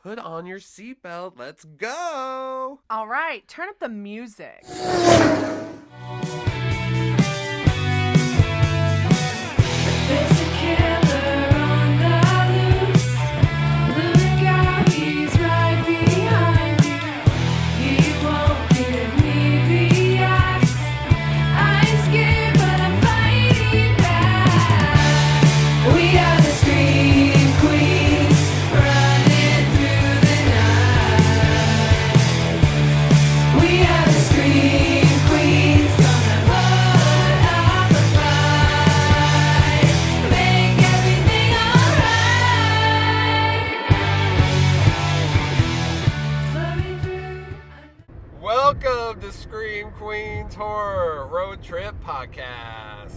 put on your seatbelt. Let's go. All right, turn up the music. There's a killer on the loose. Look out, he's right behind you. He won't give me the eyes. I'm scared, but I'm fighting back. We are the Scream Queens, running through the night. We are the Scream Queens, gonna put up a fight, make everything alright. Flowing through. Welcome to Scream Queens Horror Road Trip Podcast.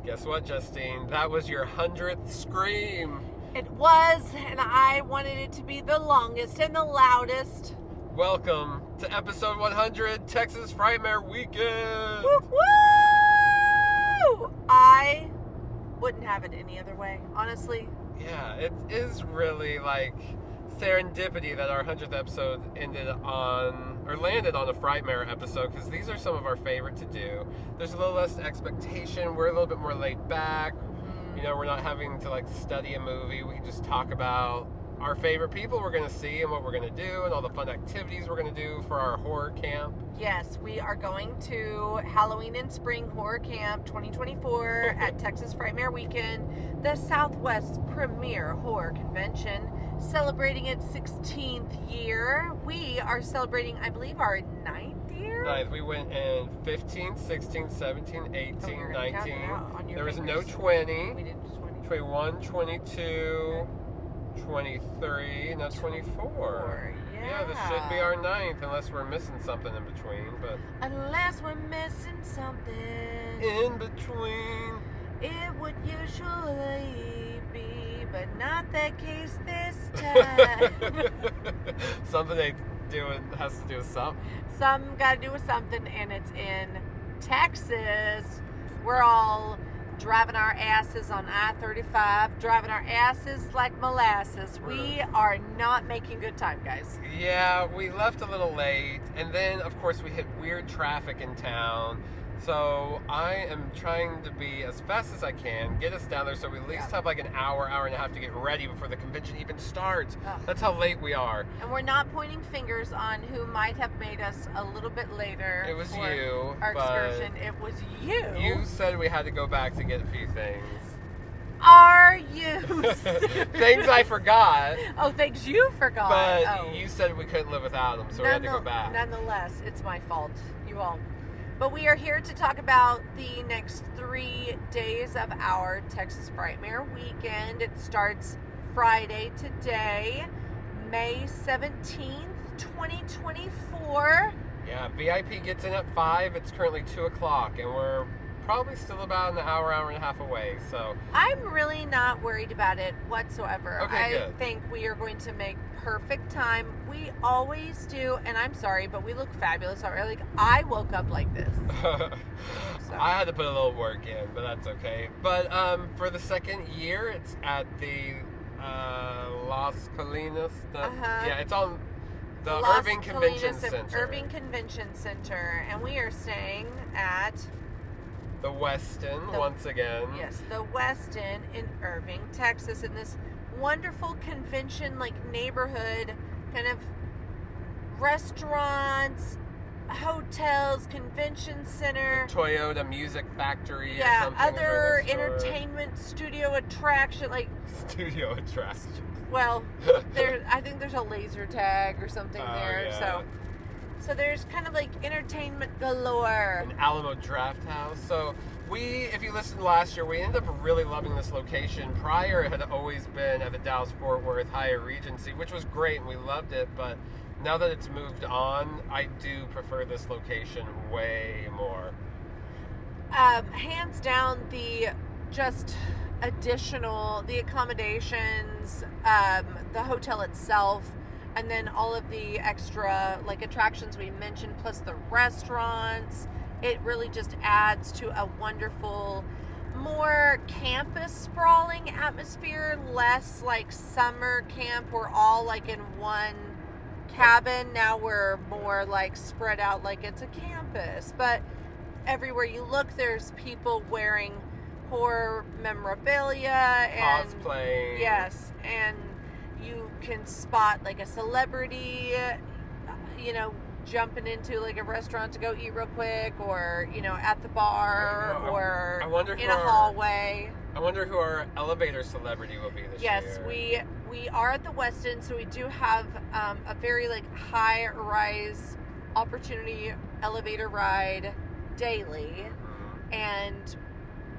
Guess what, Justine? That was your 100th scream. It was, and I wanted it to be the longest and the loudest. Welcome to episode 100, Texas Frightmare Weekend. Woo! I wouldn't have it any other way, honestly. Yeah, it is really like serendipity that our 100th episode landed on a Frightmare episode, because these are some of our favorite to do. There's a little less expectation. We're a little bit more laid back. You know, we're not having to like study a movie. We can just talk about our favorite people we're going to see and what we're going to do and all the fun activities we're going to do for our horror camp. Yes, we are going to Halloween and Spring Horror Camp 2024 at Texas Frightmare Weekend, the Southwest premier horror convention, celebrating its 16th year. We are celebrating, I believe, our 9th year? Ninth. We went in 15, 16, 17, 18, 19. There was no 20. We did 20. 21, 22, 23, now 24. Yeah, this should be our 9th, unless we're missing something in between. But Unless we're missing something in between, it would usually be, but not the case this time. something they do has to do with something. Some got to do with something, and it's in Texas. We're all driving our asses on I-35, driving our asses like molasses. We are not making good time, guys. Yeah, we left a little late, and then of course we hit weird traffic in town. So I am trying to be as fast as I can, get us down there so we at least have like an hour and a half to get ready before the convention even starts. Ugh. That's how late we are. And we're not pointing fingers on who might have made us a little bit later. It was for you, our but excursion. It was you. You said we had to go back to get a few things. Are you? Things I forgot. Oh, things you forgot. But Oh. you said we couldn't live without them, so we had to go back. Nonetheless, it's my fault. You all. But we are here to talk about the next 3 days of our Texas Frightmare Weekend. It starts Friday today, May 17th, 2024. Yeah, VIP gets in at 5. It's currently 2 o'clock, and we're probably still about an hour and a half away. So I'm really not worried about it whatsoever. Okay, good. I think we are going to make perfect time. We always do, and I'm sorry, but we look fabulous already. Like, I woke up like this. So. I had to put a little work in, but that's okay. But for the second year, it's at the Las Colinas. Yeah, it's on the Las Irving Convention Colinas Center. Irving Convention Center, and we are staying at The Westin, once again. Yes, the Westin in Irving, Texas, in this wonderful convention like neighborhood, kind of restaurants, hotels, convention center, Toyota Music Factory. yeah, or something. other entertainment studio attraction, like studio attraction. well, there. I think there's a laser tag or something there. Yeah. So there's kind of like entertainment galore. An Alamo Draft House. So if you listened last year, we ended up really loving this location. Prior, it had always been at the Dallas-Fort Worth Hyatt Regency, which was great, and we loved it. But now that it's moved on, I do prefer this location way more. Hands down, the accommodations, the hotel itself, and then all of the extra like attractions we mentioned, plus the restaurants it really just adds to a wonderful, more campus sprawling atmosphere, less like summer camp. We're all like in one cabin. Now we're more like spread out like it's a campus. But everywhere you look, there's people wearing horror memorabilia and Cosplaying. yes, and you can spot like a celebrity, jumping into like a restaurant to go eat real quick, or at the bar, or I wonder in a hallway. I wonder who our elevator celebrity will be this year. Yes, we are at the West End, so we do have a very like high rise opportunity elevator ride daily, and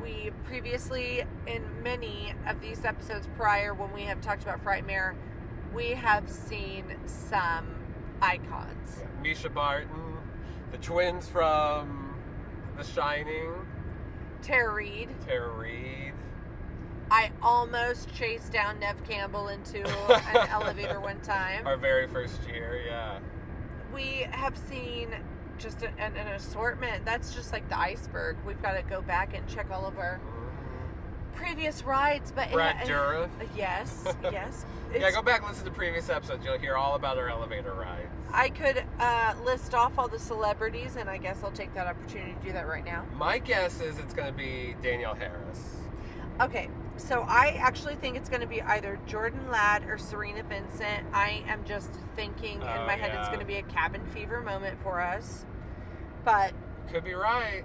we previously, in many of these episodes prior, when we have talked about Frightmare, we have seen some icons. Yeah. Misha Barton, the twins from The Shining. Tara Reid. I almost chased down Neve Campbell into an elevator one time. Our very first year, yeah. We have seen just an assortment. That's just like the iceberg. We've got to go back and check all of our previous rides. But Brad Dourif. Yes. Yeah, go back and listen to previous episodes. You'll hear all about our elevator rides. I could list off all the celebrities, and I guess I'll take that opportunity to do that right now. My guess is it's going to be Danielle Harris. Okay, so I actually think it's going to be either Jordan Ladd or Serena Vincent. I am just thinking in my head it's going to be a cabin fever moment for us. But could be right.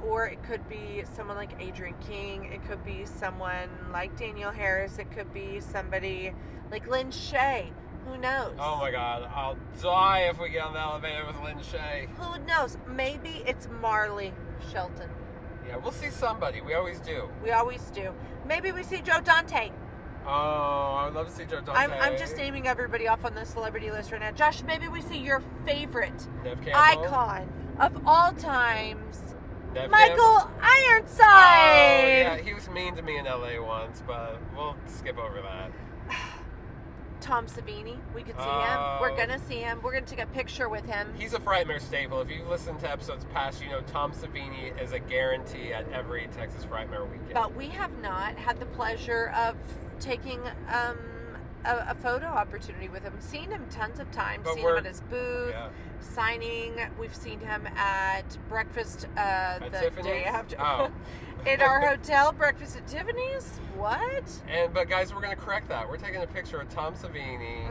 Or it could be someone like Adrienne King. It could be someone like Danielle Harris. It could be somebody like Lynn Shay. Who knows? Oh my God, I'll die if we get on the elevator with Lynn Shay. Who knows? Maybe it's Marley Shelton. Yeah, we'll see somebody. We always do. Maybe we see Joe Dante. Oh, I would love to see Joe Dante. I'm just naming everybody off on the celebrity list right now. Josh, maybe we see your favorite Neve Campbell. icon of all times, Neve Michael Campbell. Ironside. Oh, yeah, he was mean to me in LA once, but we'll skip over that. Tom Savini, we could see him. We're gonna see him. We're gonna take a picture with him. He's a Frightmare staple. If you've listened to episodes past, you know Tom Savini is a guarantee at every Texas Frightmare weekend. But we have not had the pleasure of taking a photo opportunity with him. Seen him tons of times. Seen him at his booth, signing. We've seen him at breakfast the Tiffany's? day after. Oh. In our hotel, breakfast at Tiffany's? What? But guys, we're going to correct that. We're taking a picture of Tom Savini,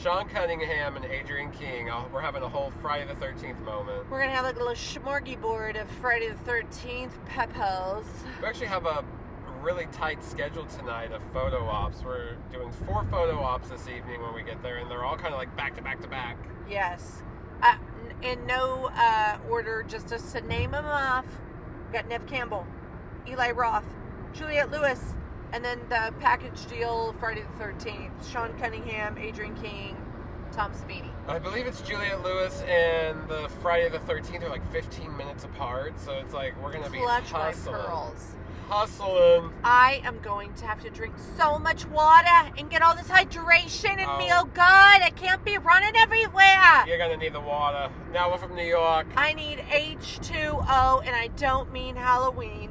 Sean Cunningham, and Adrienne King. We're having a whole Friday the 13th moment. We're going to have like a little smorgasbord of Friday the 13th peppers. We actually have a really tight schedule tonight of photo ops. We're doing 4 photo ops this evening when we get there, and they're all kind of like back to back to back. Yes. In no order, just to name them off. We got Neve Campbell, Eli Roth, Juliette Lewis, and then the package deal Friday the 13th. Sean Cunningham, Adrienne King, Tom Savini. I believe it's Juliette Lewis and the Friday the 13th are like 15 minutes apart, so it's like we're going to be Clutch my hustling. pearls. Hustling. I am going to have to drink so much water and get all this hydration and feel good. I can't be running everywhere. You're going to need the water. Now we're from New York. I need H2O, and I don't mean Halloween.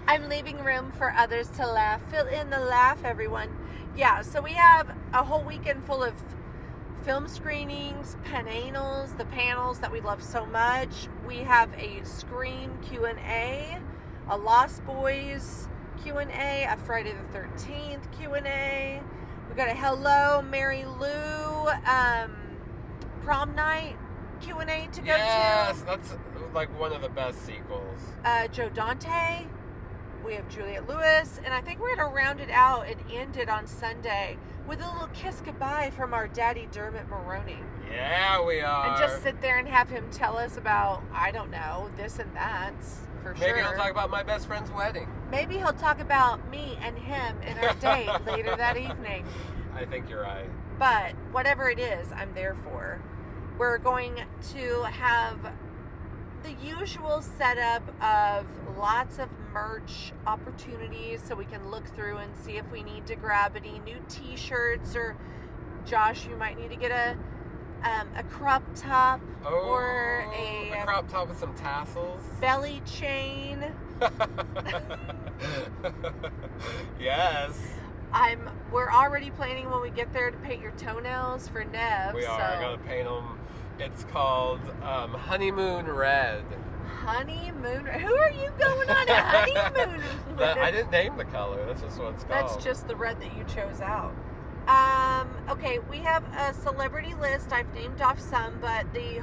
I'm leaving room for others to laugh. Fill in the laugh, everyone. Yeah, so we have a whole weekend full of film screenings, panels, the panels that we love so much. We have a Scream Q&A, a Lost Boys Q&A, a Friday the 13th Q&A. We got a Hello Mary Lou prom night Q&A to go to. Yes, that's like one of the best sequels. Joe Dante. We have Juliette Lewis, and I think we're going to round it out and end it on Sunday with a little kiss goodbye from our daddy Dermot Mulroney. Yeah, we are. And just sit there and have him tell us about, I don't know, this and that, for sure. Maybe he'll talk about my best friend's wedding. Maybe he'll talk about me and him in our date later that evening. I think you're right. But whatever it is, I'm there for. We're going to have the usual setup of lots of merch opportunities so we can look through and see if we need to grab any new t-shirts, or Josh, you might need to get a a crop top Oh, or a a crop top with some tassels. belly chain. Yes. We're already planning when we get there to paint your toenails for Neve. We are. So. I gotta paint them. It's called Honeymoon Red. Honeymoon. Who are you going on a honeymoon with? I didn't name the color. That's just what it's called. That's just the red that you chose out. Okay, we have a celebrity list. I've named off some, but the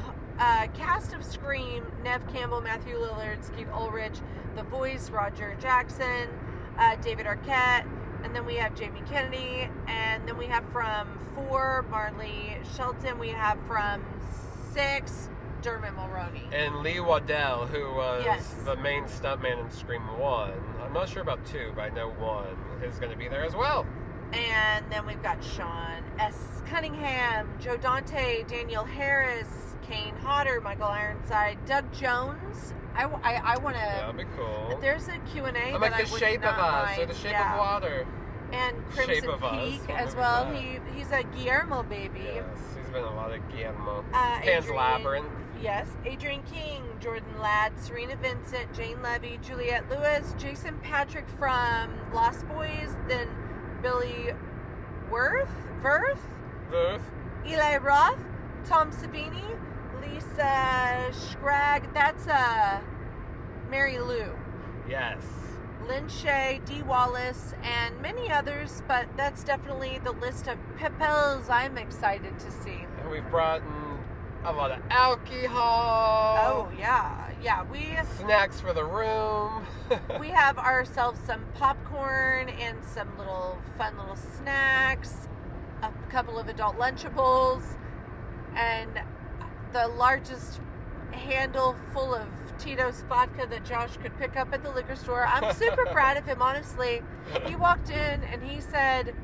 cast of Scream: Neve Campbell, Matthew Lillard, Skeet Ulrich, The Voice, Roger Jackson, David Arquette, and then we have Jamie Kennedy, and then we have from 4, Marley Shelton. We have from 6, Dermot Mulroney. And Lee Waddell, who was Yes. the main stuntman in Scream 1. I'm not sure about 2, but I know 1 is going to be there as well. And then we've got Sean S. Cunningham, Joe Dante, Daniel Harris, Kane Hodder, Michael Ironside, Doug Jones. I want to. That'd be cool. There's a Q&A I'm that like I The would Shape of not Us mind. or The Shape Yeah. of Water. And Shape Crimson of Us. Peak What as movie well. was that? He's a Guillermo baby. Yes, he's been in a lot of Guillermo. Pan's Adrienne- Labyrinth. Yes, Adrienne King, Jordan Ladd, Serena Vincent, Jane Levy, Juliette Lewis, Jason Patrick from Lost Boys, then Billy Worth, Ruth. Eli Roth, Tom Savini, Lisa Scragg, that's Mary Lou, Yes. Lynn Shay, Dee Wallace, and many others, but that's definitely the list of Pepels I'm excited to see. And we've brought in a lot of alcohol. Oh, yeah. We Snacks for the room. we have ourselves some popcorn and some fun little snacks, a couple of adult Lunchables, and the largest handle full of Tito's vodka that Josh could pick up at the liquor store. I'm super proud of him, honestly. He walked in and he said,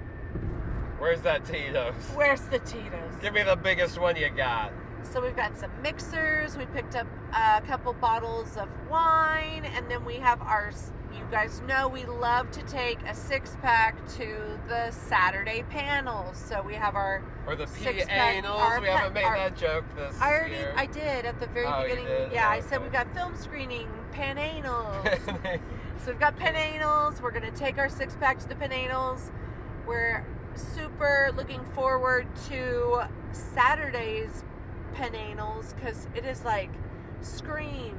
Where's that Tito's? "Where's the Tito's?" Give me the biggest one you got. So we've got some mixers. We picked up a couple bottles of wine, and then we have ours. You guys know we love to take a 6-pack to the Saturday panels. So we have our Or the six-pack, P-anals. We haven't made that joke this year. I did at the very Oh, you beginning. did? Yeah, Oh, I said okay. we've got film screening, pananals. So we've got pananals. We're gonna take our 6-pack to the pananals. We're super looking forward to Saturday's pananals because it is like Scream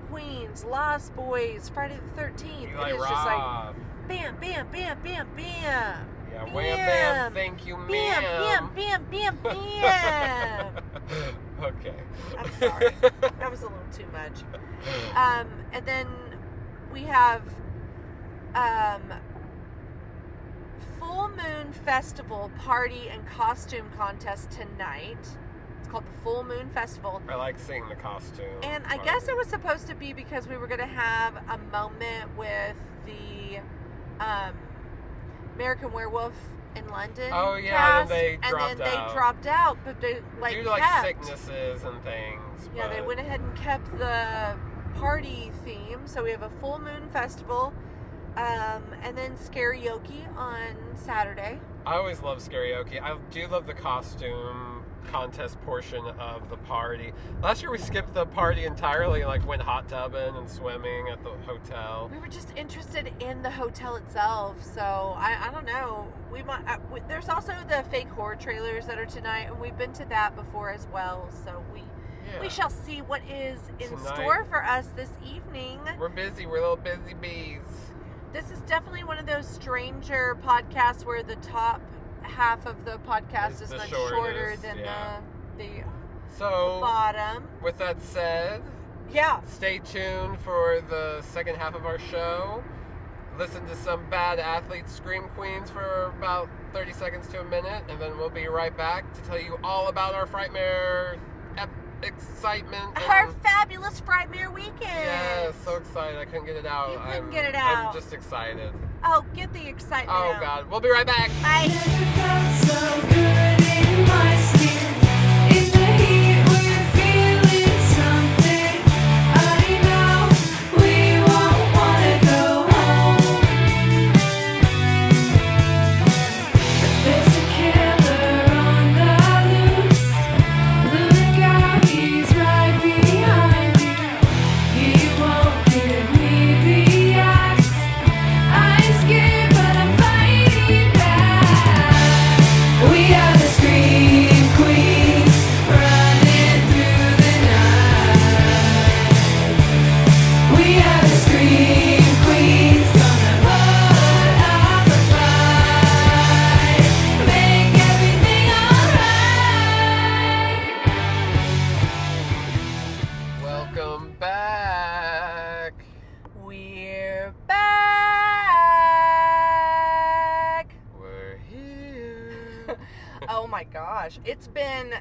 Queens, Lost Boys, Friday the 13th. Eli It is just like Roth. bam, bam, bam, bam, bam. Yeah, Bam. wham, bam, thank you, Bam, ma'am. bam, bam, bam, bam. Okay. I'm sorry. That was a little too much. And then we have Full Moon Festival Party and Costume Contest tonight. It's called the Full Moon Festival. I like seeing the costume. And I guess it was supposed to be because we were going to have a moment with the American Werewolf in London. Oh, yeah, cast, and they and dropped then they out. dropped out, but they due to like kept. sicknesses and things. Yeah, they but- went ahead and kept the party theme. So we have a full moon festival, and then karaoke on Saturday. I always love karaoke. I do love the costume contest portion of the party. Last year we skipped the party entirely, like went hot tubbing and swimming at the hotel. We were just interested in the hotel itself, so I don't know. We might. There's also the fake horror trailers that are tonight, and we've been to that before as well. So we shall see what is in Tonight. store for us this evening. We're busy. We're little busy bees. This is definitely one of those stranger podcasts where the top half of the podcast It's is the much shortest, shorter than yeah. the So, bottom. with that said, Yeah. stay tuned for the second half of our show. Listen to some bad athletes scream queens for about 30 seconds to a minute, and then we'll be right back to tell you all about our Frightmare excitement. Our fabulous Frightmare weekend. Yeah, so excited. I couldn't get it out. You couldn't get it out. I'm just excited. Oh, get the excitement Oh, out. God. We'll be right back. Bye. Never felt so good in my skin. In the heat, we're feeling something. I know we won't wanna go home. There's a killer on the loose. gosh, it's been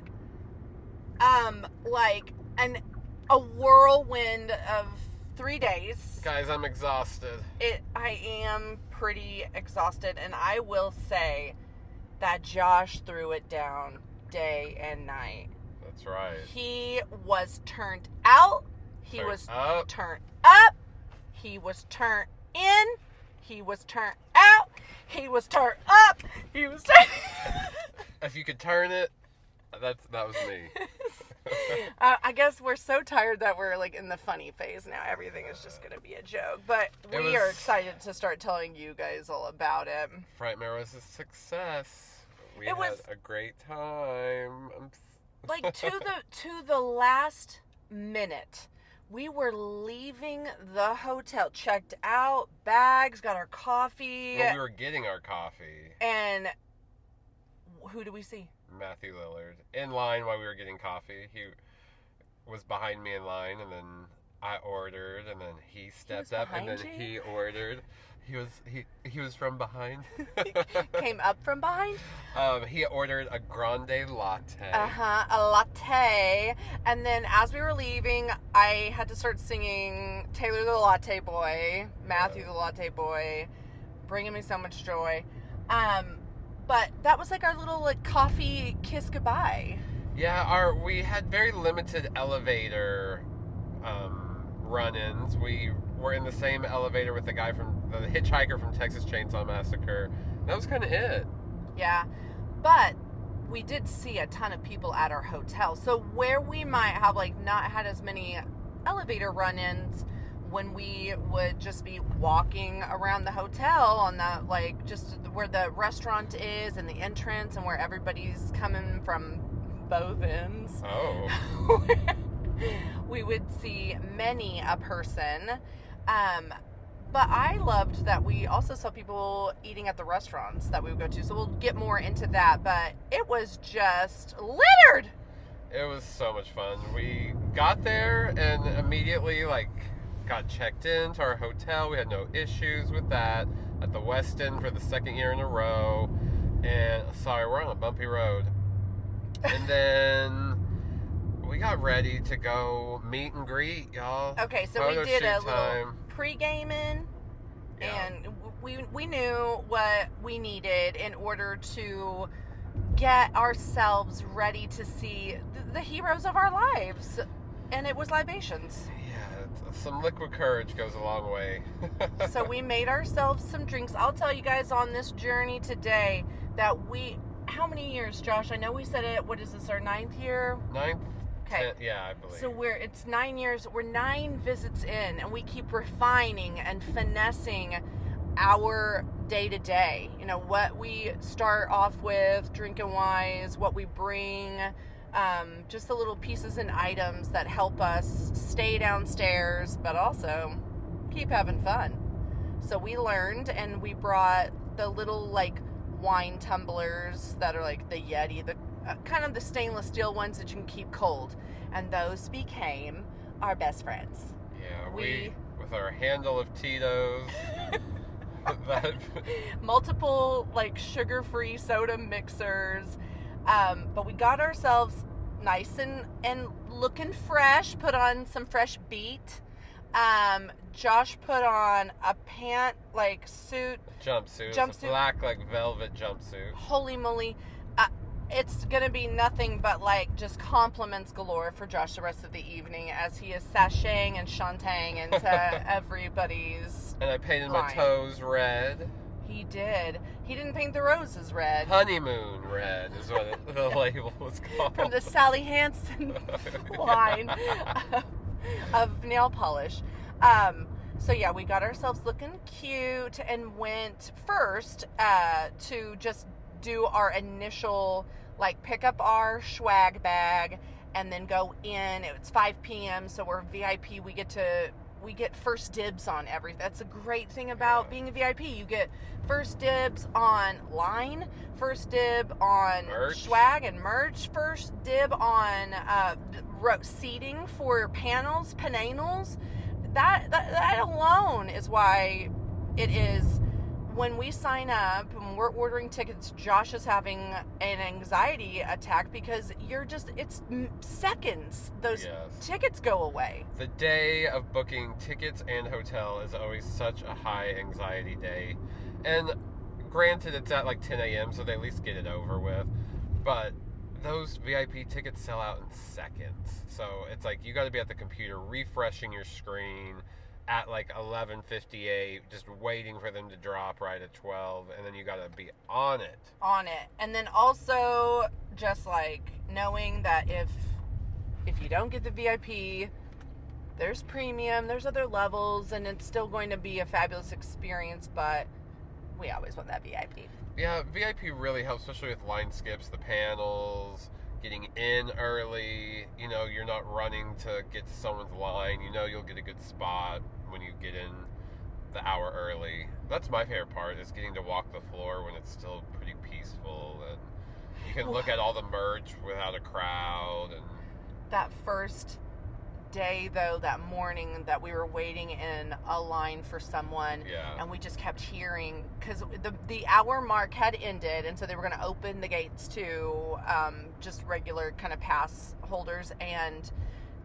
like a whirlwind of 3 days. Guys, I'm exhausted. I am pretty exhausted, and I will say that Josh threw it down day and night. That's right. He was turned out. He Turned was up. turned up. He was turned in. He was turned out. He was turned up. He was turned. If you could turn it, that was me. I guess we're so tired that we're like in the funny phase now. Everything is just going to be a joke. But we are excited to start telling you guys all about it. Frightmare was a success. We had a great time. Like to the last minute. We were leaving the hotel, checked out, bags, got our coffee. Well, we were getting our coffee. And who do we see? Matthew Lillard. In line while we were getting coffee. He was behind me in line, and then I ordered, and then he stepped up, and then he ordered. He was from behind. Came up from behind? He ordered a grande latte. A latte. And then as we were leaving, I had to start singing Taylor the Latte Boy, Matthew the Latte Boy, bringing me so much joy. But that was like our little like coffee kiss goodbye. Yeah, we had very limited elevator run-ins. We were in the same elevator with the guy from the hitchhiker from Texas Chainsaw Massacre. That was kind of it. Yeah, but we did see a ton of people at our hotel. So where we might have like not had as many elevator run-ins, when we would just be walking around the hotel on the like just where the restaurant is and the entrance and where everybody's coming from both ends. Oh. We would see many a person. But I loved that we also saw people eating at the restaurants that we would go to. So we'll get more into that. But it was just littered. It was so much fun. We got there and immediately got checked into our hotel. We had no issues with that. At the Westin for the second year in a row. And sorry, we're on a bumpy road. And then we got ready to go meet and greet, y'all. Okay, so Photo we did shoot a time. little pre-gaming, Yeah. and we knew what we needed in order to get ourselves ready to see the heroes of our lives, and it was libations. Yeah, some liquid courage goes a long way. So we made ourselves some drinks. I'll tell you guys on this journey today that how many years, Josh? I know we said it, what is this, our 9th year? 9th? Okay. 10th, yeah, I believe. So it's 9 years, we're 9 visits in, and we keep refining and finessing our day-to-day. You know, what we start off with, drinking-wise, what we bring, just the little pieces and items that help us stay downstairs, but also keep having fun. So we learned, and we brought the little, wine tumblers that are like the Yeti, the kind of the stainless steel ones that you can keep cold, and those became our best friends. Yeah, we with our handle of Tito's, multiple sugar-free soda mixers, but we got ourselves nice and looking fresh. Put on some fresh beet. Josh put on a suit. Jumpsuit. A black velvet jumpsuit. Holy moly. It's going to be nothing but just compliments galore for Josh the rest of the evening as he is sashaying and shantying into everybody's And I painted line. my toes red. He did. He didn't paint the roses red. Honeymoon red is what the label was called. From the Sally Hansen line of nail polish. So yeah, we got ourselves looking cute and went first to just do our initial, pick up our swag bag and then go in. It's 5 p.m. so we're VIP. We get first dibs on everything. That's a great thing about being a VIP. You get first dibs on line, first dib on merch. Swag and merch, first dib on seating for panels. That alone is why it is when we sign up and we're ordering tickets, Josh is having an anxiety attack because it's seconds. Those Yes. tickets go away. The day of booking tickets and hotel is always such a high anxiety day. And granted, it's at like 10 a.m., so they at least get it over with. But those VIP tickets sell out in seconds. So it's like you got to be at the computer refreshing your screen at like 11:58, just waiting for them to drop right at 12, and then you got to be on it. And then also just like knowing that if you don't get the VIP, there's premium, there's other levels, and it's still going to be a fabulous experience, but we always want that VIP. Yeah, VIP really helps, especially with line skips, the panels, getting in early. You know, you're not running to get to someone's line. You know you'll get a good spot when you get in the hour early. That's my favorite part, is getting to walk the floor when it's still pretty peaceful, and you can look at all the merch without a crowd. And That first day, though, that morning that we were waiting in a line for someone, yeah, and we just kept hearing, because the hour mark had ended, and so they were going to open the gates to just regular kind of pass holders, and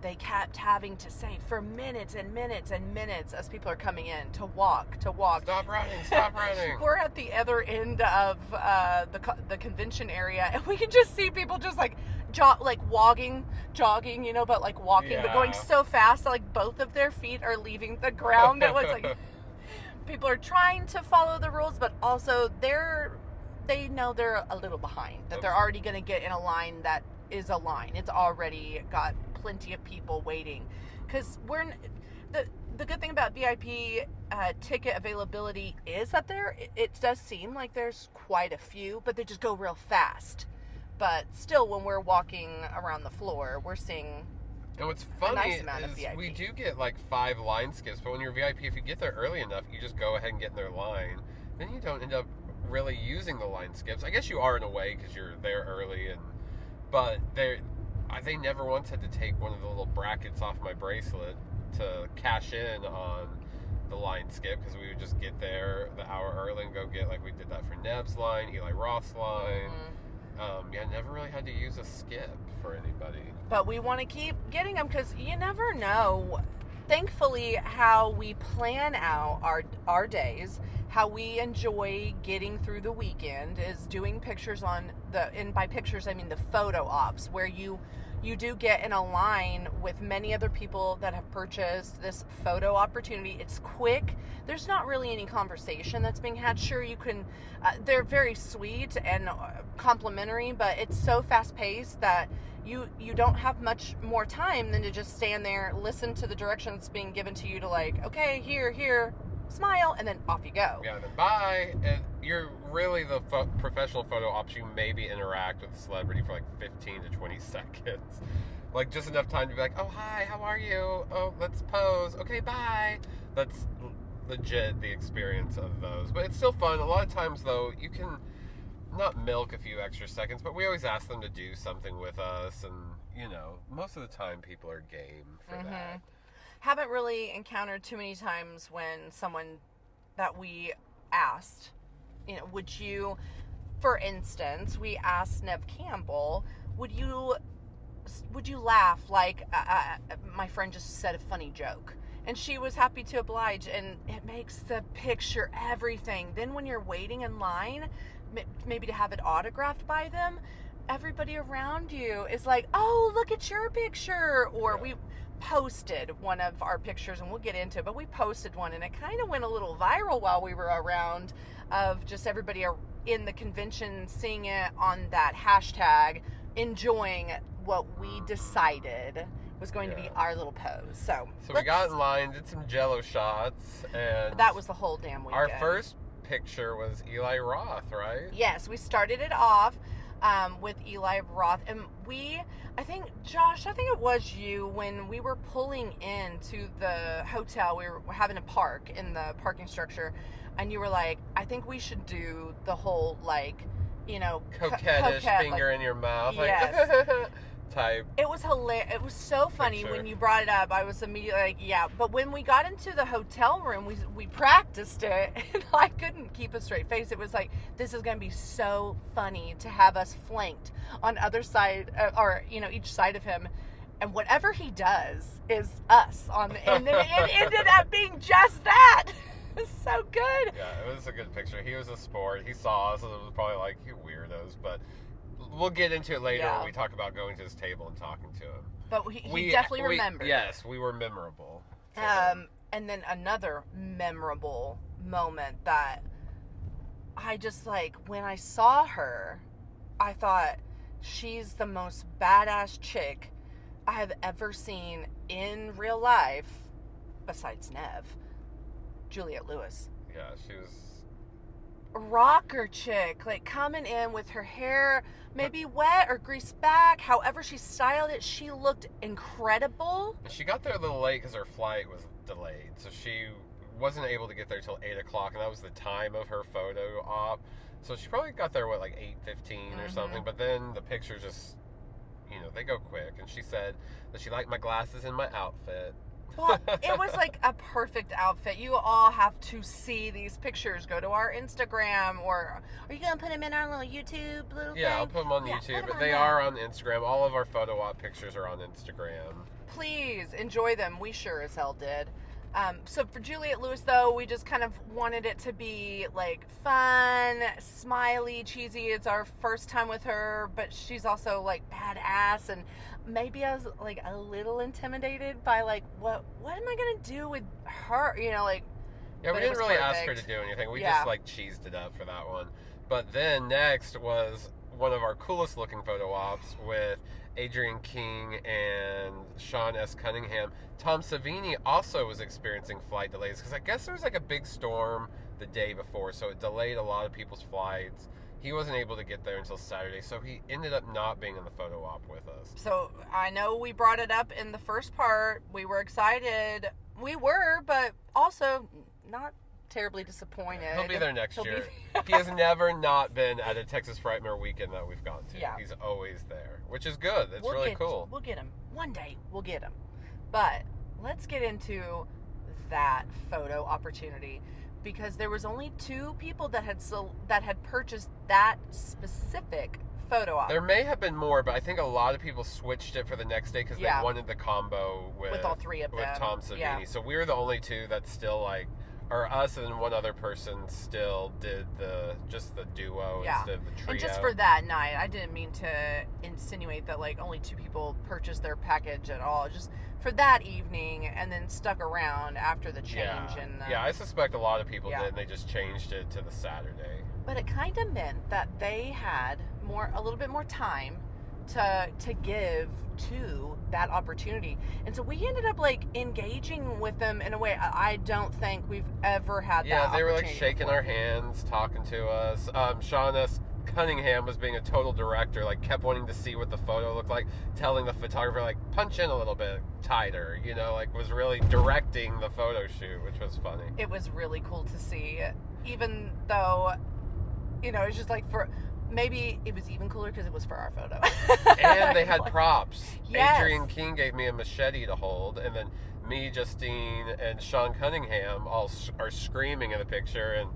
they kept having to say for minutes and minutes and minutes as people are coming in to walk. stop running. We're at the other end of the convention area, and we can just see people just like jogging, you know, but like walking, but going Yeah. so fast that like both of their feet are leaving the ground. It was like people are trying to follow the rules, but also they know they're a little behind, that they're already going to get in a line that is a line. It's already got plenty of people waiting, because the good thing about VIP ticket availability is that it does seem like there's quite a few, but they just go real fast. But still, when we're walking around the floor, we're seeing And what's a funny nice amount of is VIP. we do get like 5 line skips, but when you're VIP, if you get there early enough, you just go ahead and get in their line. Then you don't end up really using the line skips. I guess you are in a way because you're there early, but they never once had to take one of the little brackets off my bracelet to cash in on the line skip, because we would just get there the hour early and go get, like we did that for Neve's line, Eli Roth's line. Never really had to use a skip for anybody. But we want to keep getting them, because you never know. Thankfully, how we plan out our days, how we enjoy getting through the weekend, is doing pictures and by pictures I mean the photo ops, where you do get in a line with many other people that have purchased this photo opportunity. It's quick. There's not really any conversation that's being had. Sure, you can, they're very sweet and complimentary, but it's so fast paced that you don't have much more time than to just stand there, listen to the directions being given to you to, like, okay, here, smile, and then off you go. Yeah, and then bye. And you're really the professional photo ops. You maybe interact with the celebrity for like 15 to 20 seconds. Like just enough time to be like, oh, hi, how are you? Oh, let's pose. Okay, bye. That's legit the experience of those. But it's still fun. A lot of times, though, you can not milk a few extra seconds, but we always ask them to do something with us. And, you know, most of the time people are game for that. Haven't really encountered too many times when someone that we asked, you know, would you, for instance, we asked Neve Campbell, would you laugh like my friend just said a funny joke? And she was happy to oblige, and it makes the picture everything. Then when you're waiting in line, maybe to have it autographed by them, everybody around you is like, oh, look at your picture. Or we posted one of our pictures, and we'll get into it, but we posted one, and it kind of went a little viral while we were around, of just everybody in the convention seeing it on that hashtag, enjoying what we decided was going to be our little pose. So we got in line, did some Jello shots, and that was the whole damn weekend. Our first picture was Eli Roth, right? Yes, we started it off with Eli Roth, and I think it was you, when we were pulling into the hotel, we were having a park in the parking structure, and you were like, I think we should do the whole, like, you know, coquettish finger in your mouth, yes. like type. It was hilarious. It was so funny Picture. when you brought it up. I was immediately like, yeah. But when we got into the hotel room, we practiced it, and I couldn't keep a straight face. It was like, this is going to be so funny to have us flanked on other side, or each side of him, and whatever he does is us on the. And then it ended up being just that. It's so good. Yeah, it was a good picture. He was a sport. He saw us, and it was probably like, you weirdos, but. We'll get into it later when we talk about going to his table and talking to him. But he definitely remembered. Yes, we were memorable. And then another memorable moment that I just when I saw her, I thought she's the most badass chick I have ever seen in real life, besides Neve. Juliette Lewis. Yeah, she was a rocker chick, coming in with her hair maybe wet or greased back. However she styled it, she looked incredible. She got there a little late because her flight was delayed, so she wasn't able to get there till 8 o'clock, and that was the time of her photo op. So she probably got there, 8:15 or something, but then the pictures just, they go quick, and she said that she liked my glasses and my outfit. Well, it was a perfect outfit. You all have to see these pictures. Go to our Instagram, or are you going to put them in our little YouTube thing? I'll put them on YouTube, but they are on Instagram. All of our photo op pictures are on Instagram. Please enjoy them. We sure as hell did. So for Juliette Lewis, though, we just kind of wanted it to be fun, smiley, cheesy. It's our first time with her, but she's also badass, and maybe I was a little intimidated by what am I gonna do with her? Yeah, we didn't really ask her to do anything. We just cheesed it up for that one. But then next was one of our coolest looking photo ops with Adrienne King and Sean S. Cunningham. Tom Savini also was experiencing flight delays because I guess there was a big storm the day before, so it delayed a lot of people's flights. He wasn't able to get there until Saturday, so he ended up not being in the photo op with us. So I know we brought it up in the first part. We were excited. We were, but also not terribly disappointed. He'll be there next year. He has never not been at a Texas Frightmare weekend that we've gone to. Yeah. He's always there, which is good. It's really cool. We'll get him. One day, we'll get him. But let's get into that photo opportunity, because there was only 2 people that had purchased that specific photo op. There may have been more, but I think a lot of people switched it for the next day because they wanted the combo with all 3 of them. With Tom Savini. Yeah. So we were the only 2 that still or us and one other person still did just the duo instead of the trio. And just for that night, I didn't mean to insinuate that only 2 people purchased their package at all. Just for that evening, and then stuck around after the change. Yeah, I suspect a lot of people did, and they just changed it to the Saturday. But it kind of meant that they had a little bit more time to give to that opportunity, and so we ended up engaging with them in a way I don't think we've ever had. Yeah, they were shaking our hands, talking to us. Sean S. Cunningham was being a total director, kept wanting to see what the photo looked like, telling the photographer punch in a little bit tighter, was really directing the photo shoot, which was funny. It was really cool to see, even though it's just for. Maybe it was even cooler because it was for our photo. And they had props. Yes. Adrienne King gave me a machete to hold, and then me, Justine, and Sean Cunningham all are screaming in the picture, and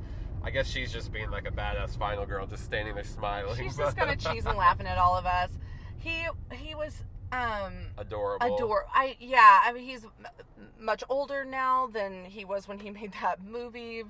I guess she's just being a badass final girl, just standing there smiling. She's just kind of cheesing and laughing at all of us. He was adorable. I mean, he's much older now than he was when he made that movie.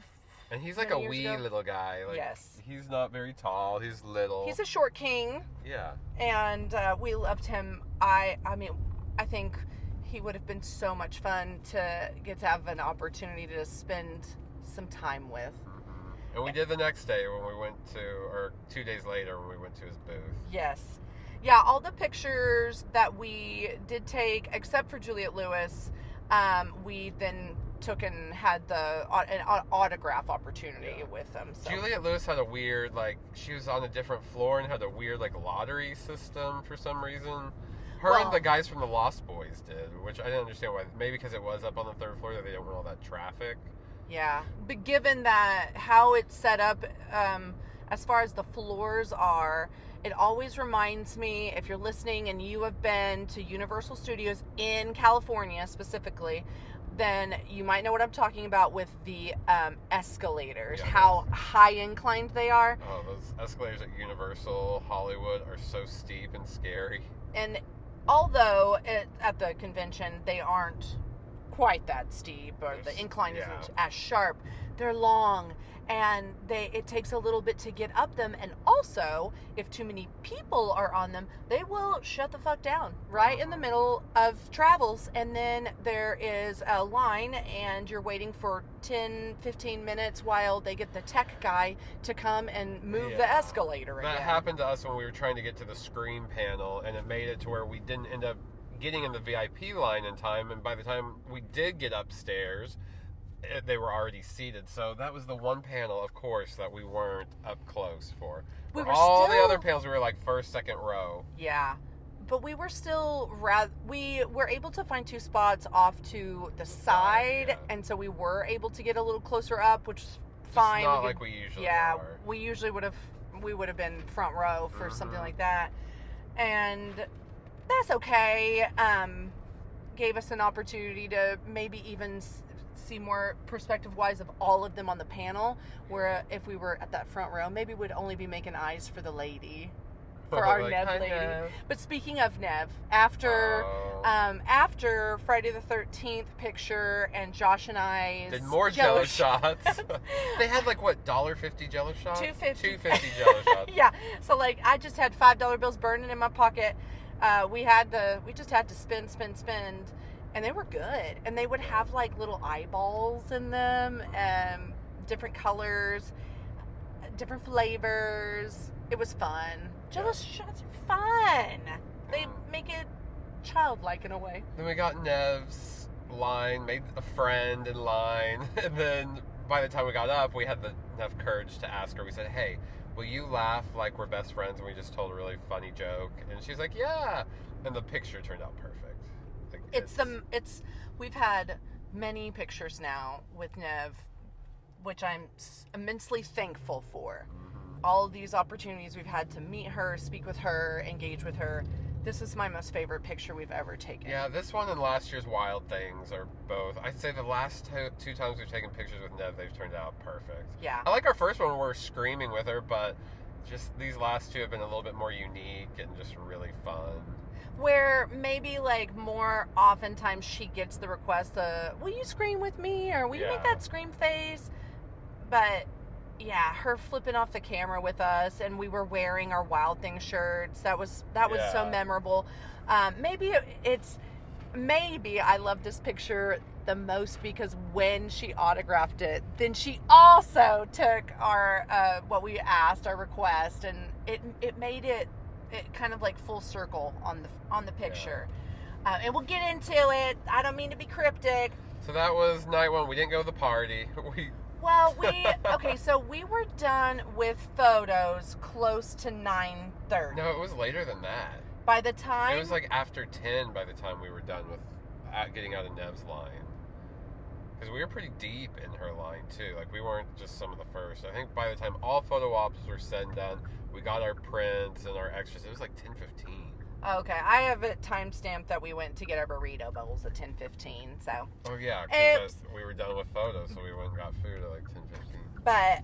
And he's a wee little guy. Yes. He's not very tall. He's little. He's a short king. Yeah. And we loved him. I mean, I think he would have been so much fun to get to have an opportunity to spend some time with. Mm-hmm. And we did the next day when we went to, or 2 days later when we went to his booth. Yes. Yeah, all the pictures that we did take, except for Juliette Lewis, we then took and had an autograph opportunity with them. So. Juliette Lewis had a weird, she was on a different floor and had a weird, lottery system for some reason. Her and the guys from the Lost Boys did, which I didn't understand why. Maybe because it was up on the 3rd floor that they didn't want all that traffic. Yeah, but given that how it's set up, as far as the floors are, It always reminds me, if you're listening and you have been to Universal Studios in California specifically, then you might know what I'm talking about with the escalators, Yeah, how high inclined they are. Oh, those escalators at Universal Hollywood are so steep and scary. And although at the convention they aren't quite that steep, or the incline isn't as sharp, they're long, and it takes a little bit to get up them. And also, if too many people are on them, they will shut the fuck down right in the middle of travels, and then there is a line and you're waiting for 10-15 minutes while they get the tech guy to come and move the escalator again. That happened to us when we were trying to get to the Scream panel, and it made it to where we didn't end up getting in the VIP line in time, and by the time we did get upstairs, they were already seated. So that was the one panel, of course, that we weren't up close for. We were all the still- other panels, we were like first, second row. Yeah, but we were still we were able to find 2 spots off to the side, yeah. and so we were able to get a little closer up, which is Just fine. not like we usually yeah, are. we usually would have been front row for something like that, and that's okay. Gave us an opportunity to maybe even see more perspective-wise of all of them on the panel, where if we were at that front row, maybe we'd only be making eyes for the lady, for our Like, Neve "Hi, lady. Neve." But speaking of Neve, after Friday the 13th picture and Josh and I Did more Jello shots. They had like what, $1.50 Jello shots? $2.50. $2.50 Jello shots. Yeah, so like I just had $5 bills burning in my pocket. We just had to spend, and they were good. And they would have like little eyeballs in them, different colors, different flavors. It was fun. Jello shots are fun. They make it childlike in a way. Then we got Nev's line, made a friend in line, and then by the time we got up, we had enough courage to ask her. We said, "Hey, will you laugh like we're best friends?" And we just told a really funny joke, and she's like, "Yeah." And the picture turned out perfect. Like, we've had many pictures now with Neve, which I'm immensely thankful for. All of these opportunities we've had to meet her, speak with her, engage with her. This is my most favorite picture we've ever taken. Yeah, this one and last year's Wild Things are both. I'd say the last two times we've taken pictures with Neve, they've turned out perfect. Yeah. I like our first one where we're screaming with her, but just these last two have been a little bit more unique and just really fun. Where maybe like more oftentimes she gets the request of, will you scream with me? Or will you make that scream face? But yeah, her flipping off the camera with us, and we were wearing our Wild Thing shirts. That was so memorable. Maybe I love this picture the most because when she autographed it, then she also took our what we asked, our request, and it made it kind of like full circle on the picture. And we'll get into it. I don't mean to be cryptic. So that was night one. We didn't go to the party. So we were done with photos close to 9:30. No, it was later than that. By the time It was like after 10 by the time we were done with getting out of Nev's line. Because we were pretty deep in her line, too. Like, we weren't just some of the first. I think by the time all photo ops were said and done, we got our prints and our extras. It was like 10:15. Okay, I have it timestamped that we went to get our burrito bowls at 10:15. So. Oh, yeah, because we were done with photos, so we went and got food at like 10:15. But,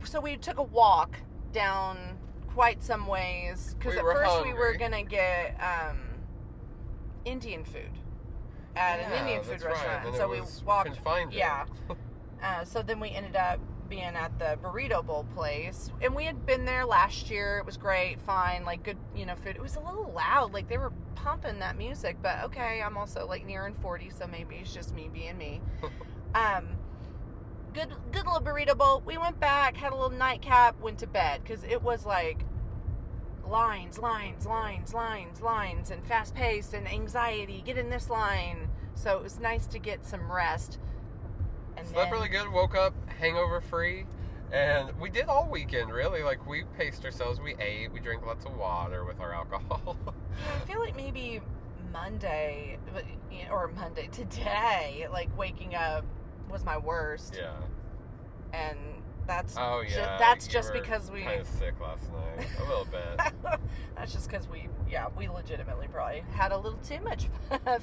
so we took a walk down quite some ways. Because at first we were going to get Indian food at an Indian food restaurant. And so we walked. Couldn't find it. Yeah. So then we ended up being at the burrito bowl place, and we had been there last year. It was great, fine, like good, food. It was a little loud, like they were pumping that music, but okay, I'm also like nearing 40, so maybe it's just me being me. Good little burrito bowl. We went back, had a little nightcap, went to bed because it was like lines, and fast paced and anxiety. Get in this line. So it was nice to get some rest. And slept really good, woke up hangover free, and we did all weekend really. Like, we paced ourselves, we ate, we drank lots of water with our alcohol. I feel like maybe Monday today, like waking up was my worst. Yeah. And That's Oh yeah. that's you just were because we. kind of sick last night, a little bit. That's just because we legitimately probably had a little too much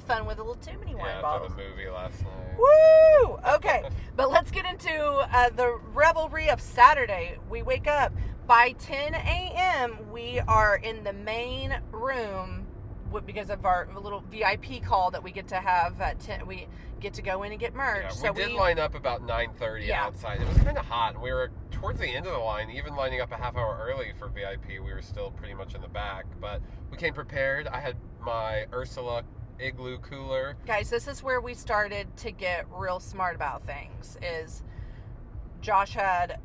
fun with a little too many wine Yeah, for bottles. the movie last night. Woo! Okay, but let's get into the revelry of Saturday. We wake up by 10 a.m. We are in the main room because of our little VIP call that we get to have at 10. We get to go in and get merch. Yeah, so we did line up about 9:30 outside. It was kind of hot, and we were towards the end of the line, even lining up a half hour early for VIP. We were still pretty much in the back, but we came prepared. I had my Ursula igloo cooler. Guys, this is where we started to get real smart about things. Is Josh had.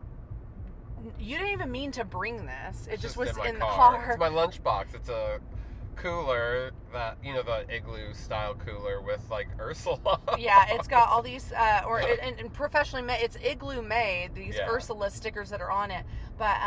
You didn't even mean to bring this. It just was my in the car. It's my lunchbox. It's a cooler that, the igloo style cooler with like Ursula. Yeah, it's got all these and professionally made. It's igloo made. These Ursula stickers that are on it. But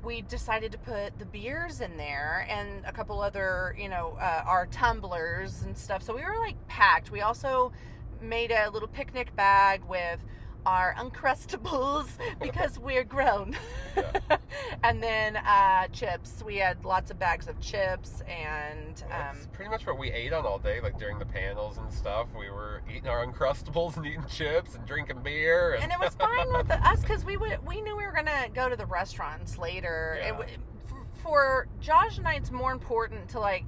we decided to put the beers in there and a couple other, our tumblers and stuff. So we were like packed. We also made a little picnic bag with our Uncrustables because we're grown. Yeah. And then chips. We had lots of bags of chips and That's pretty much what we ate on all day, like during the panels and stuff. We were eating our Uncrustables and eating chips and drinking beer. And it was fine with us because we knew we were going to go to the restaurants later. Yeah. For Josh and I, it's more important to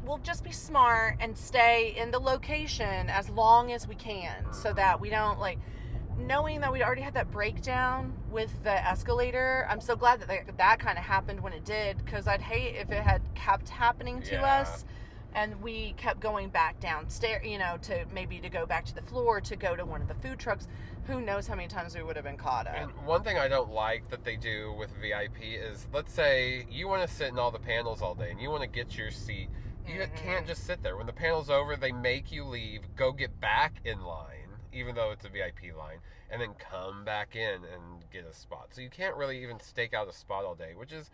we'll just be smart and stay in the location as long as we can so that we don't, knowing that we already had that breakdown with the escalator. I'm so glad that kind of happened when it did, because I'd hate if it had kept happening to us and we kept going back downstairs, to go back to the floor to go to one of the food trucks. Who knows how many times we would have been caught up. And one thing I don't like that they do with VIP is, let's say you want to sit in all the panels all day and you want to get your seat. You can't just sit there. When the panel's over, they make you leave, go get back in line, even though it's a VIP line, and then come back in and get a spot. So you can't really even stake out a spot all day, which is,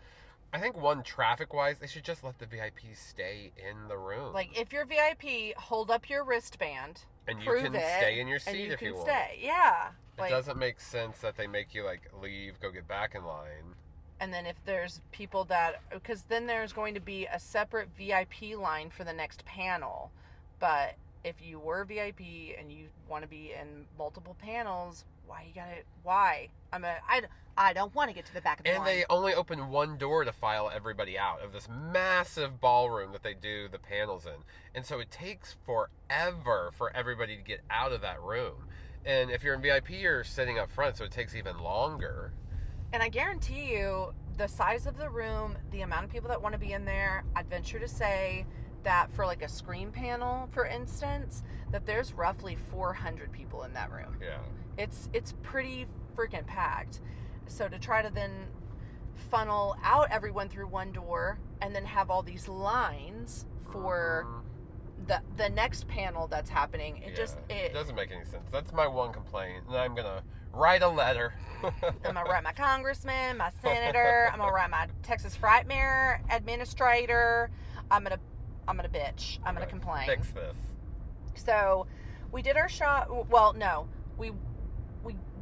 I think, traffic-wise, they should just let the VIP stay in the room. If you're VIP, hold up your wristband. And you can stay in your seat if you want. Yeah. It doesn't make sense that they make you, leave, go get back in line. And then if there's people because then there's going to be a separate VIP line for the next panel. But if you were VIP and you want to be in multiple panels, why? I don't want to get to the back of the line. And they only open one door to file everybody out of this massive ballroom that they do the panels in. And so it takes forever for everybody to get out of that room. And if you're in VIP, you're sitting up front, so it takes even longer. And I guarantee you, the size of the room, the amount of people that want to be in there, I'd venture to say that for a Scream panel, for instance, that there's roughly 400 people in that room. Yeah. It's pretty freaking packed. So to try to then funnel out everyone through one door and then have all these lines for the next panel that's happening, it doesn't make any sense. That's my one complaint, and I'm gonna write a letter. I'm gonna write my congressman, my senator. I'm gonna write my Texas Frightmare administrator. I'm gonna bitch. I'm gonna complain. Fix this. So we did our shop. Well, no,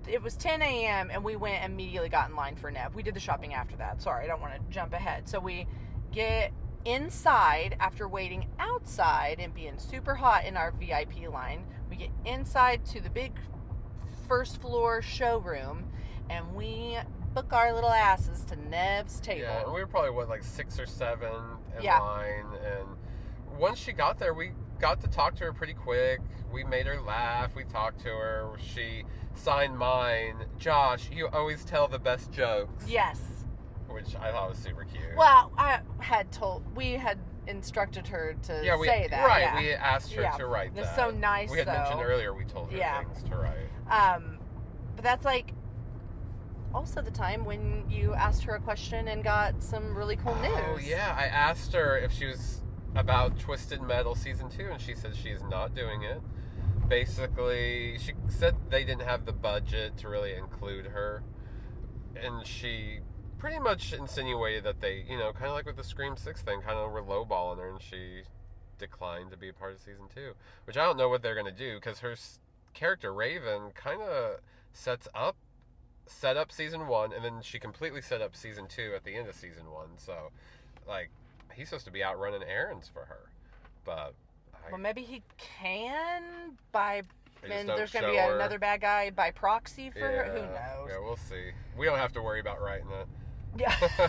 it was 10 a.m. and we immediately got in line for Neve. We did the shopping after that. Sorry, I don't want to jump ahead. So we get inside after waiting outside and being super hot in our VIP line. We get inside to the big first floor showroom and we book our little asses to Neve's table. Yeah, we were probably 6 or 7 in line, and once she got there, we got to talk to her pretty quick. We made her laugh. We talked to her. She signed mine. Josh, you always tell the best jokes. Yes. Which I thought was super cute. Well, we had instructed her to say that. Right, yeah. we asked her to write that. It's so nice, we had mentioned earlier we told her things to write. But that's also the time when you asked her a question and got some really cool news. Oh, yeah. I asked her if she was about Twisted Metal Season 2, and she said she is not doing it. Basically, she said they didn't have the budget to really include her, and she pretty much insinuated that they, kind of like with the Scream 6 thing, kind of were lowballing her, and she declined to be a part of Season 2, which I don't know what they're going to do, because her character, Raven, kind of set up season 1, and then she completely set up season 2 at the end of season 1. So, like, he's supposed to be out running errands for her, but well, maybe he can by. And there's going to be show her. another bad guy by proxy for her. Who knows? Yeah, we'll see. We don't have to worry about writing it. Yeah.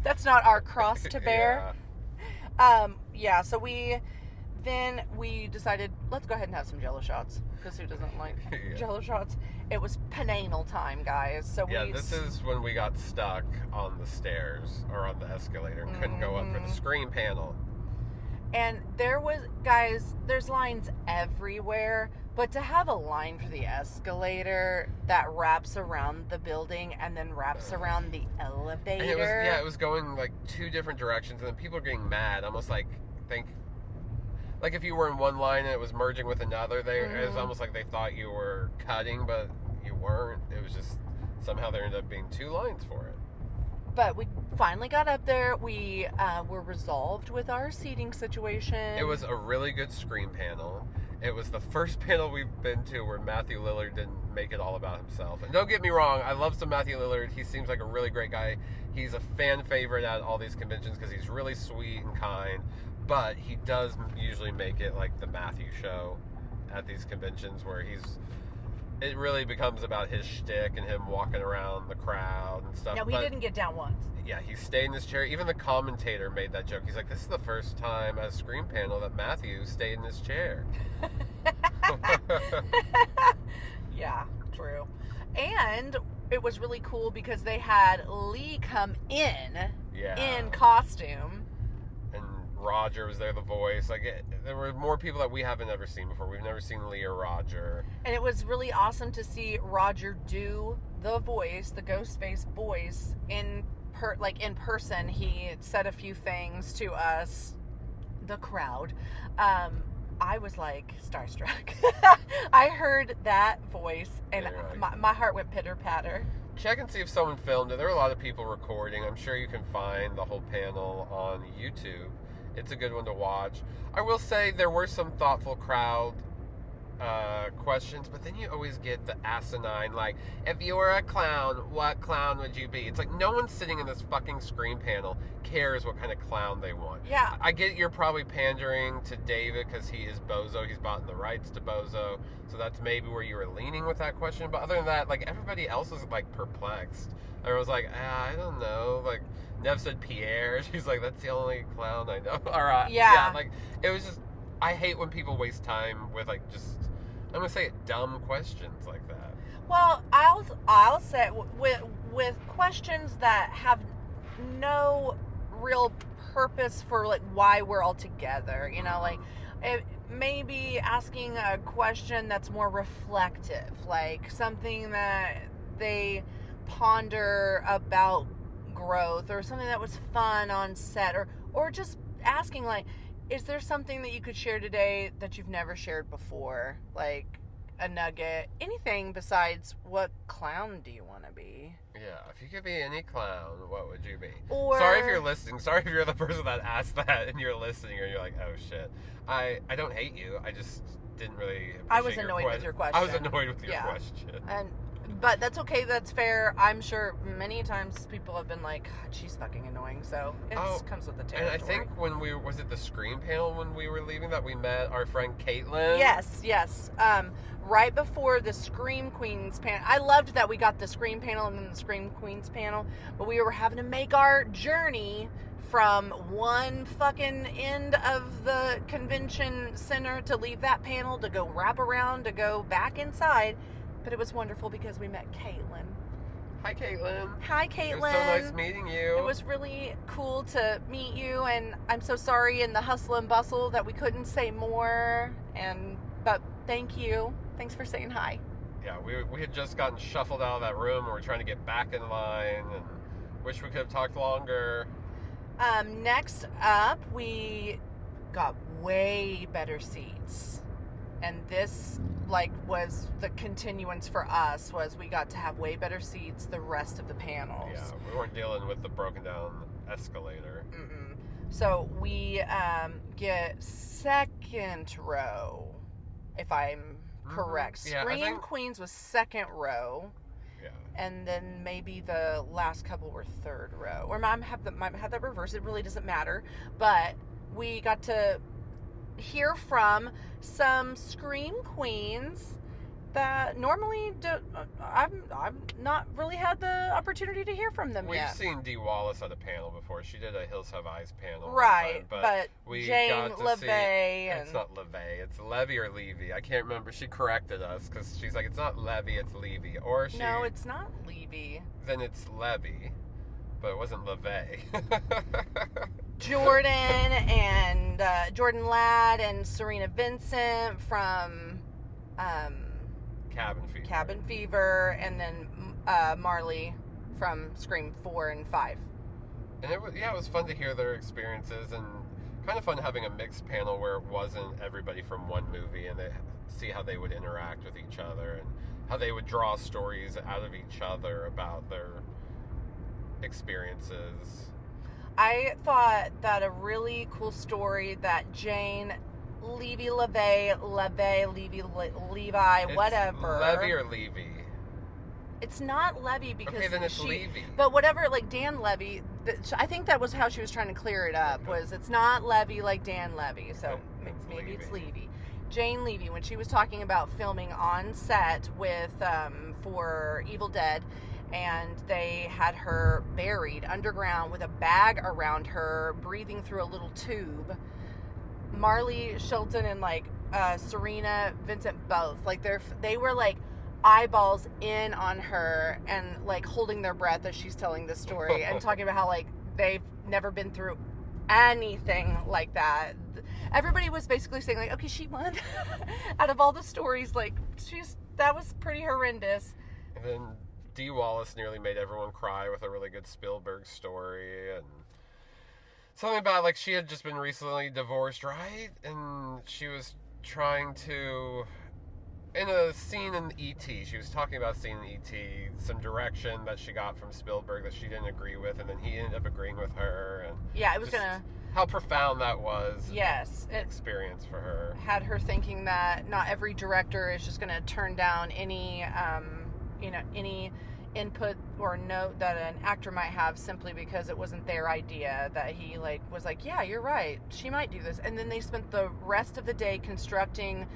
That's not our cross to bear. Yeah. So we decided, let's go ahead and have some Jello shots, because who doesn't like Jello shots? It was penanal time, guys. So this is when we got stuck on the stairs or on the escalator and couldn't go up for the screen panel. And there was, guys, there's lines everywhere, but to have a line for the escalator that wraps around the building and then wraps around the elevator. And it was going like 2 different directions, and then people are getting mad, almost like if you were in one line and it was merging with another, it was almost like they thought you were cutting, but you weren't. It was just somehow there ended up being 2 lines for it. But we finally got up there. We were resolved with our seating situation. It was a really good screen panel. It was the first panel we've been to where Matthew Lillard didn't make it all about himself. And don't get me wrong, I love some Matthew Lillard. He seems like a really great guy. He's a fan favorite at all these conventions because he's really sweet and kind. But he does usually make it like the Matthew show at these conventions where it really becomes about his shtick and him walking around the crowd and stuff. No, he didn't get down once. Yeah, he stayed in his chair. Even the commentator made that joke. He's like, this is the first time at a screen panel that Matthew stayed in his chair. Yeah, true. And it was really cool because they had Lee come in costume. And Roger was there, the voice. There were more people that we haven't ever seen before. We've never seen Lee or Roger. And it was really awesome to see Roger do the voice, the Ghostface voice, in person. He said a few things to us, the crowd. I was like starstruck. I heard that voice and my heart went pitter patter. Check and see if someone filmed it. There were a lot of people recording. I'm sure you can find the whole panel on YouTube. It's a good one to watch. I will say there were some thoughtful crowd questions, but then you always get the asinine, like, if you were a clown, what clown would you be? It's like no one sitting in this fucking screen panel cares what kind of clown they want. Yeah. I get you're probably pandering to David because he is Bozo. He's bought the rights to Bozo. So that's maybe where you were leaning with that question. But other than that, like, everybody else is, like, perplexed. I was like, I don't know. Like, Neve said Pierre. She's like, that's the only clown I know. All right. Yeah. Like, it was just, I hate when people waste time with, like, just, I'm going to say it, dumb questions like that. Well, I'll say with questions that have no real purpose for, like, why we're all together, you know, like, maybe asking a question that's more reflective, like something that they ponder about growth or something that was fun on set, or just asking, like, is there something that you could share today that you've never shared before, like a nugget, anything besides what clown do you want to be? Yeah, if you could be any clown, what would you be? Or, sorry if you're listening. Sorry if you're the person that asked that and you're listening and you're like, oh shit. I don't hate you. I just didn't really appreciate I was annoyed with your question. I was annoyed with your question. But that's okay. That's fair. I'm sure many times people have been like, God, she's fucking annoying. So it comes with the territory. And I think when was it the screen panel when we were leaving that we met our friend Caitlin? Yes. Right before the Scream Queens panel. I loved that we got the Scream panel and then the Scream Queens panel. But we were having to make our journey from one fucking end of the convention center to leave that panel to go wrap around to go back inside. But it was wonderful because we met Caitlin. Hi, Caitlin. Hi, Caitlin. It was so nice meeting you. It was really cool to meet you, and I'm so sorry in the hustle and bustle that we couldn't say more. But thank you. Thanks for saying hi. Yeah, we had just gotten shuffled out of that room, and we're trying to get back in line, and wish we could have talked longer. Next up, we got way better seats. And this, like, was the continuance for us, was we got to have way better seats the rest of the panels. Yeah, we weren't dealing with the broken down escalator. Mm-mm. So we get second row, if I'm Correct. Yeah, I Scream think- Queens was second row. Yeah. And then maybe the last couple were third row. Or might have that reversed. It really doesn't matter. But we got to hear from some Scream Queens that normally I've not really had the opportunity to hear from them We've yet. seen Dee Wallace at a panel before. She did a Hills Have Eyes panel. one Right, time, but we Jane got to see- LeVay and... It's not LeVay. It's Levy or Levy. I can't remember. She corrected us because she's like, it's not Levy, it's Levy. Or she... No, it's not Levy. Then it's Levy, but it wasn't LeVay. Jordan and Jordan Ladd and Serena Vincent from Cabin Fever. And then Marley from Scream 4 and 5. And it was fun to hear their experiences, and kind of fun having a mixed panel where it wasn't everybody from one movie, and they see how they would interact with each other and how they would draw stories out of each other about their experiences. I thought that a really cool story that Jane Levi, It's whatever. Levy or Levy? It's not Levy because Okay, then it's Levy. But whatever, like Dan Levy, I think that was how she was trying to clear it up. Was it's not Levy like Dan Levy, so maybe it's Levy. Jane Levy, when she was talking about filming on set with for Evil Dead, and they had her buried underground with a bag around her, breathing through a little tube. Marley Shelton and like Serena Vincent both, like they were like eyeballs in on her and like holding their breath as she's telling this story and talking about how like they've never been through anything like that. Everybody was basically saying like, okay, she won. Out of all the stories, like that was pretty horrendous. And then Dee Wallace nearly made everyone cry with a really good Spielberg story, and something about like she had just been recently divorced, right? And she was trying to, in a scene in E.T., she was talking about a scene in E.T., some direction that she got from Spielberg that she didn't agree with, and then he ended up agreeing with her. And Yeah, it was just gonna. how profound that was. Yes, it Experience for her. had her thinking that not every director is just gonna turn down any, any input or note that an actor might have simply because it wasn't their idea. That he like was like, yeah, you're right, she might do this, and then they spent the rest of the day constructing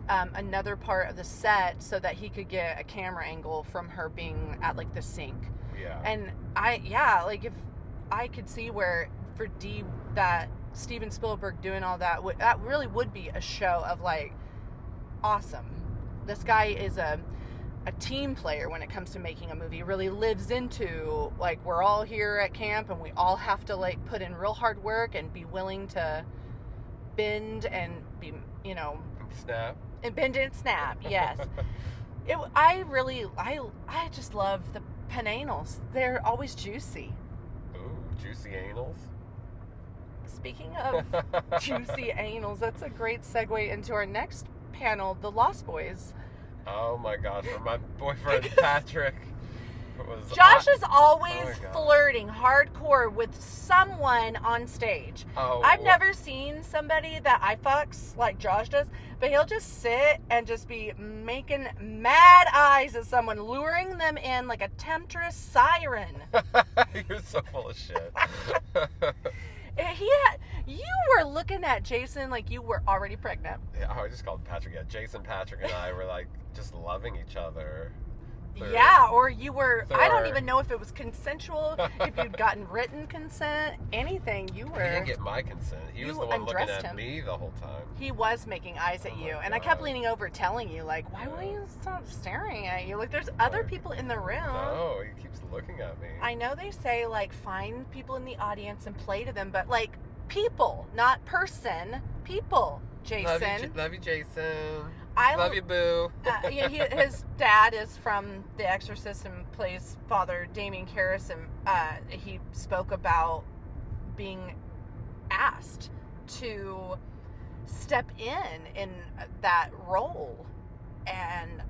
another part of the set so that he could get a camera angle from her being at like the sink. Yeah. And like if I could see where for D that Steven Spielberg doing all that that really would be a show of like, awesome. This guy is a team player when it comes to making a movie. He really lives into like, we're all here at camp and we all have to like put in real hard work and be willing to bend and be, Snap. and bend and snap. Yes. I just love the penanals. They're always juicy. Ooh, juicy anals. Speaking of juicy anals, that's a great segue into our next panel, the Lost Boys. Oh my gosh, for my boyfriend Patrick was Josh is always Oh my God. flirting hardcore with someone on stage. Oh, I've never seen somebody that I fucks like Josh does, but he'll just sit and just be making mad eyes at someone, luring them in like a temptress siren. You're so full of shit. You were looking at Jason like you were already pregnant. Yeah, I just called Patrick. Yeah, Jason, Patrick, and I were like just loving each other. Yeah, or you were, I don't They're- even know if it was consensual, if you'd gotten written consent, anything. You He were. didn't get my consent. He was You the one looking undressed at him. me the whole time. He was making eyes at Oh you, my and I kept God. leaning over telling you, like, why will Yeah. you stop staring at you? Like, there's other Like, people in the room. No, he keeps looking at me. I know they say, like, find people in the audience and play to them, but, like, people, not person, people, Jason. Love you, Jason. I Love you, boo. His dad is from The Exorcist and plays Father Damien Karras, and he spoke about being asked to step in that role, and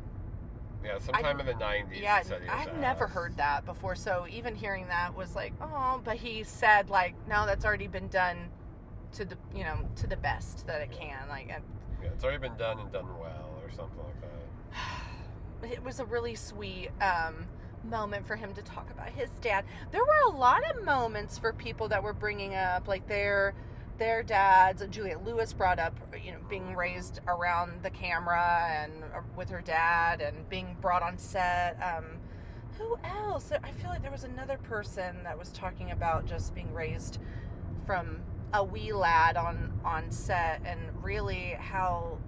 Yeah, sometime in the 90s. yeah, he said he was I've never asked. heard that before. So even hearing that was like, oh, but he said like, no, that's already been done to the best that it can. Like, Yeah, it's already been done and done well. or something like that. It was a really sweet moment for him to talk about his dad. There were a lot of moments for people that were bringing up, like, their dads. Juliette Lewis brought up, being raised around the camera and with her dad and being brought on set. Who else? I feel like there was another person that was talking about just being raised from a wee lad on set, and really how,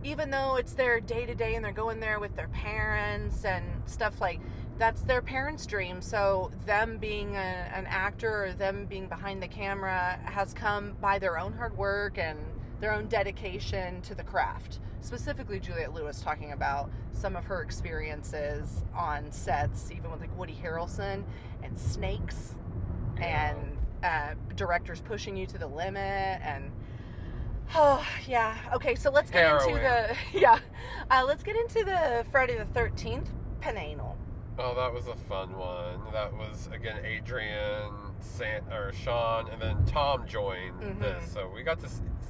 even though it's their day-to-day and they're going there with their parents and stuff, like, that's their parents' dream. So them being an actor or them being behind the camera has come by their own hard work and their own dedication to the craft. Specifically, Juliette Lewis talking about some of her experiences on sets, even with, like, Woody Harrelson and snakes, and directors pushing you to the limit, and okay, so let's get into let's get into the Friday the 13th panel. Oh, that was a fun one. That was, again, Adrienne, Sean, and then Tom joined this, so we got to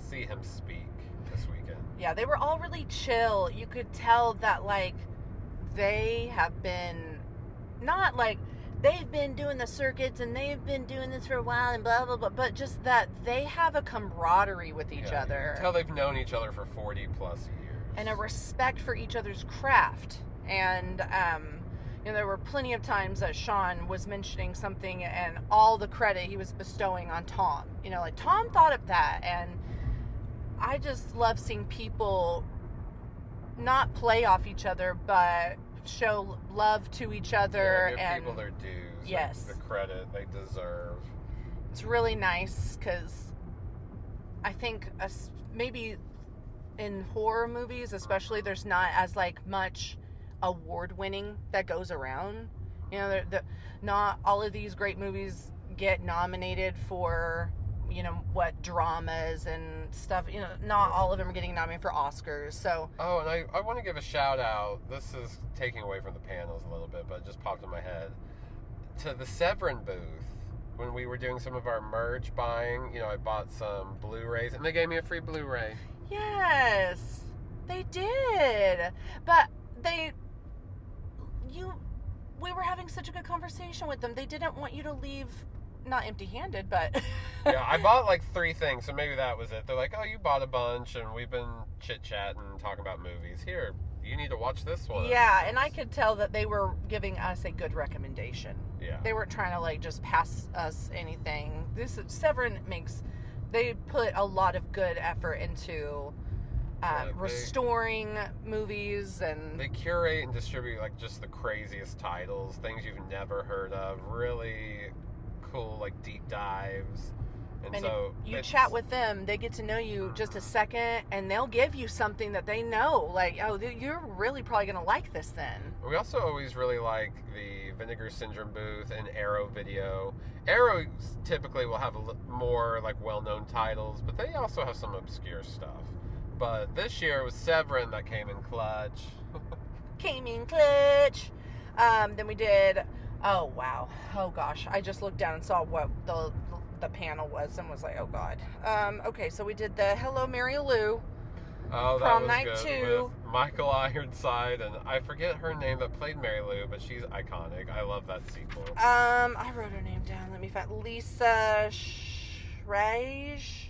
see him speak this weekend. Yeah, they were all really chill. You could tell that, like, they have been, not like they've been doing the circuits and they've been doing this for a while and blah, blah, blah, but just that they have a camaraderie with each other. You can tell they've known each other for 40 plus years. And a respect for each other's craft. And, there were plenty of times that Sean was mentioning something and all the credit he was bestowing on Tom. Like, Tom thought of that. And I just love seeing people not play off each other, but show love to each other, give and people their dues. Yes, the credit they deserve. It's really nice, because I think maybe in horror movies especially, there's not as, like, much award-winning that goes around. Not all of these great movies get nominated for dramas and stuff. Not all of them are getting nominated for Oscars. So and I want to give a shout out. This is taking away from the panels a little bit, but it just popped in my head, to the Severin booth when we were doing some of our merch buying. I bought some Blu-rays and they gave me a free Blu-ray. Yes, they did. But we were having such a good conversation with them. They didn't want you to leave not empty-handed, but yeah, I bought like 3 things, so maybe that was it. They're like, oh, you bought a bunch, and we've been chit-chatting, talking about movies. Here, you need to watch this one. Yeah, and I could tell that they were giving us a good recommendation. Yeah. They weren't trying to, like, just pass us anything. Severin they put a lot of good effort into restoring movies, and they curate and distribute, like, just the craziest titles, things you've never heard of, really cool, like, deep dives. And so if you chat with them, they get to know you just a second, and they'll give you something that they know, like, oh, you're really probably gonna like this then. We also always really like the Vinegar Syndrome booth and Arrow Video. Arrow typically will have more, like, well-known titles, but they also have some obscure stuff. But this year it was Severin that came in clutch. Then we did, oh wow, oh gosh, I just looked down and saw what the panel was and was like, oh god. Okay, so we did the Hello Mary Lou. Oh, that Prom was Night good. 2. With Michael Ironside, and I forget her name that played Mary Lou, but she's iconic. I love that sequel. I wrote her name down. Let me find Lisa Schrage,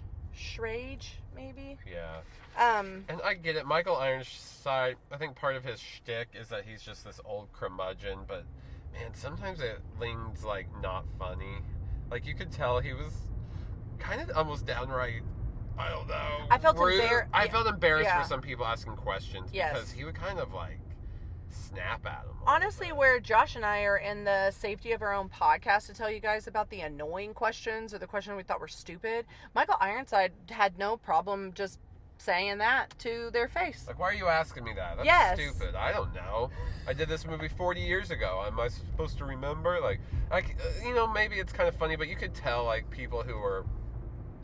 maybe. Yeah. And I get it. Michael Ironside, I think part of his shtick is that he's just this old curmudgeon, but man, sometimes it leans, like, not funny. Like, you could tell he was kind of almost downright, I don't know, I felt rude. I yeah. felt embarrassed Yeah. for some people asking questions, Yes. because he would kind of, like, snap at them. Honestly, where Josh and I are in the safety of our own podcast to tell you guys about the annoying questions or the question we thought were stupid, Michael Ironside had no problem just saying that to their face. Like, why are you asking me that? That's Yes. stupid. I don't know. I did this movie 40 years ago. Am I supposed to remember? Like, maybe it's kind of funny, but you could tell, like, people who were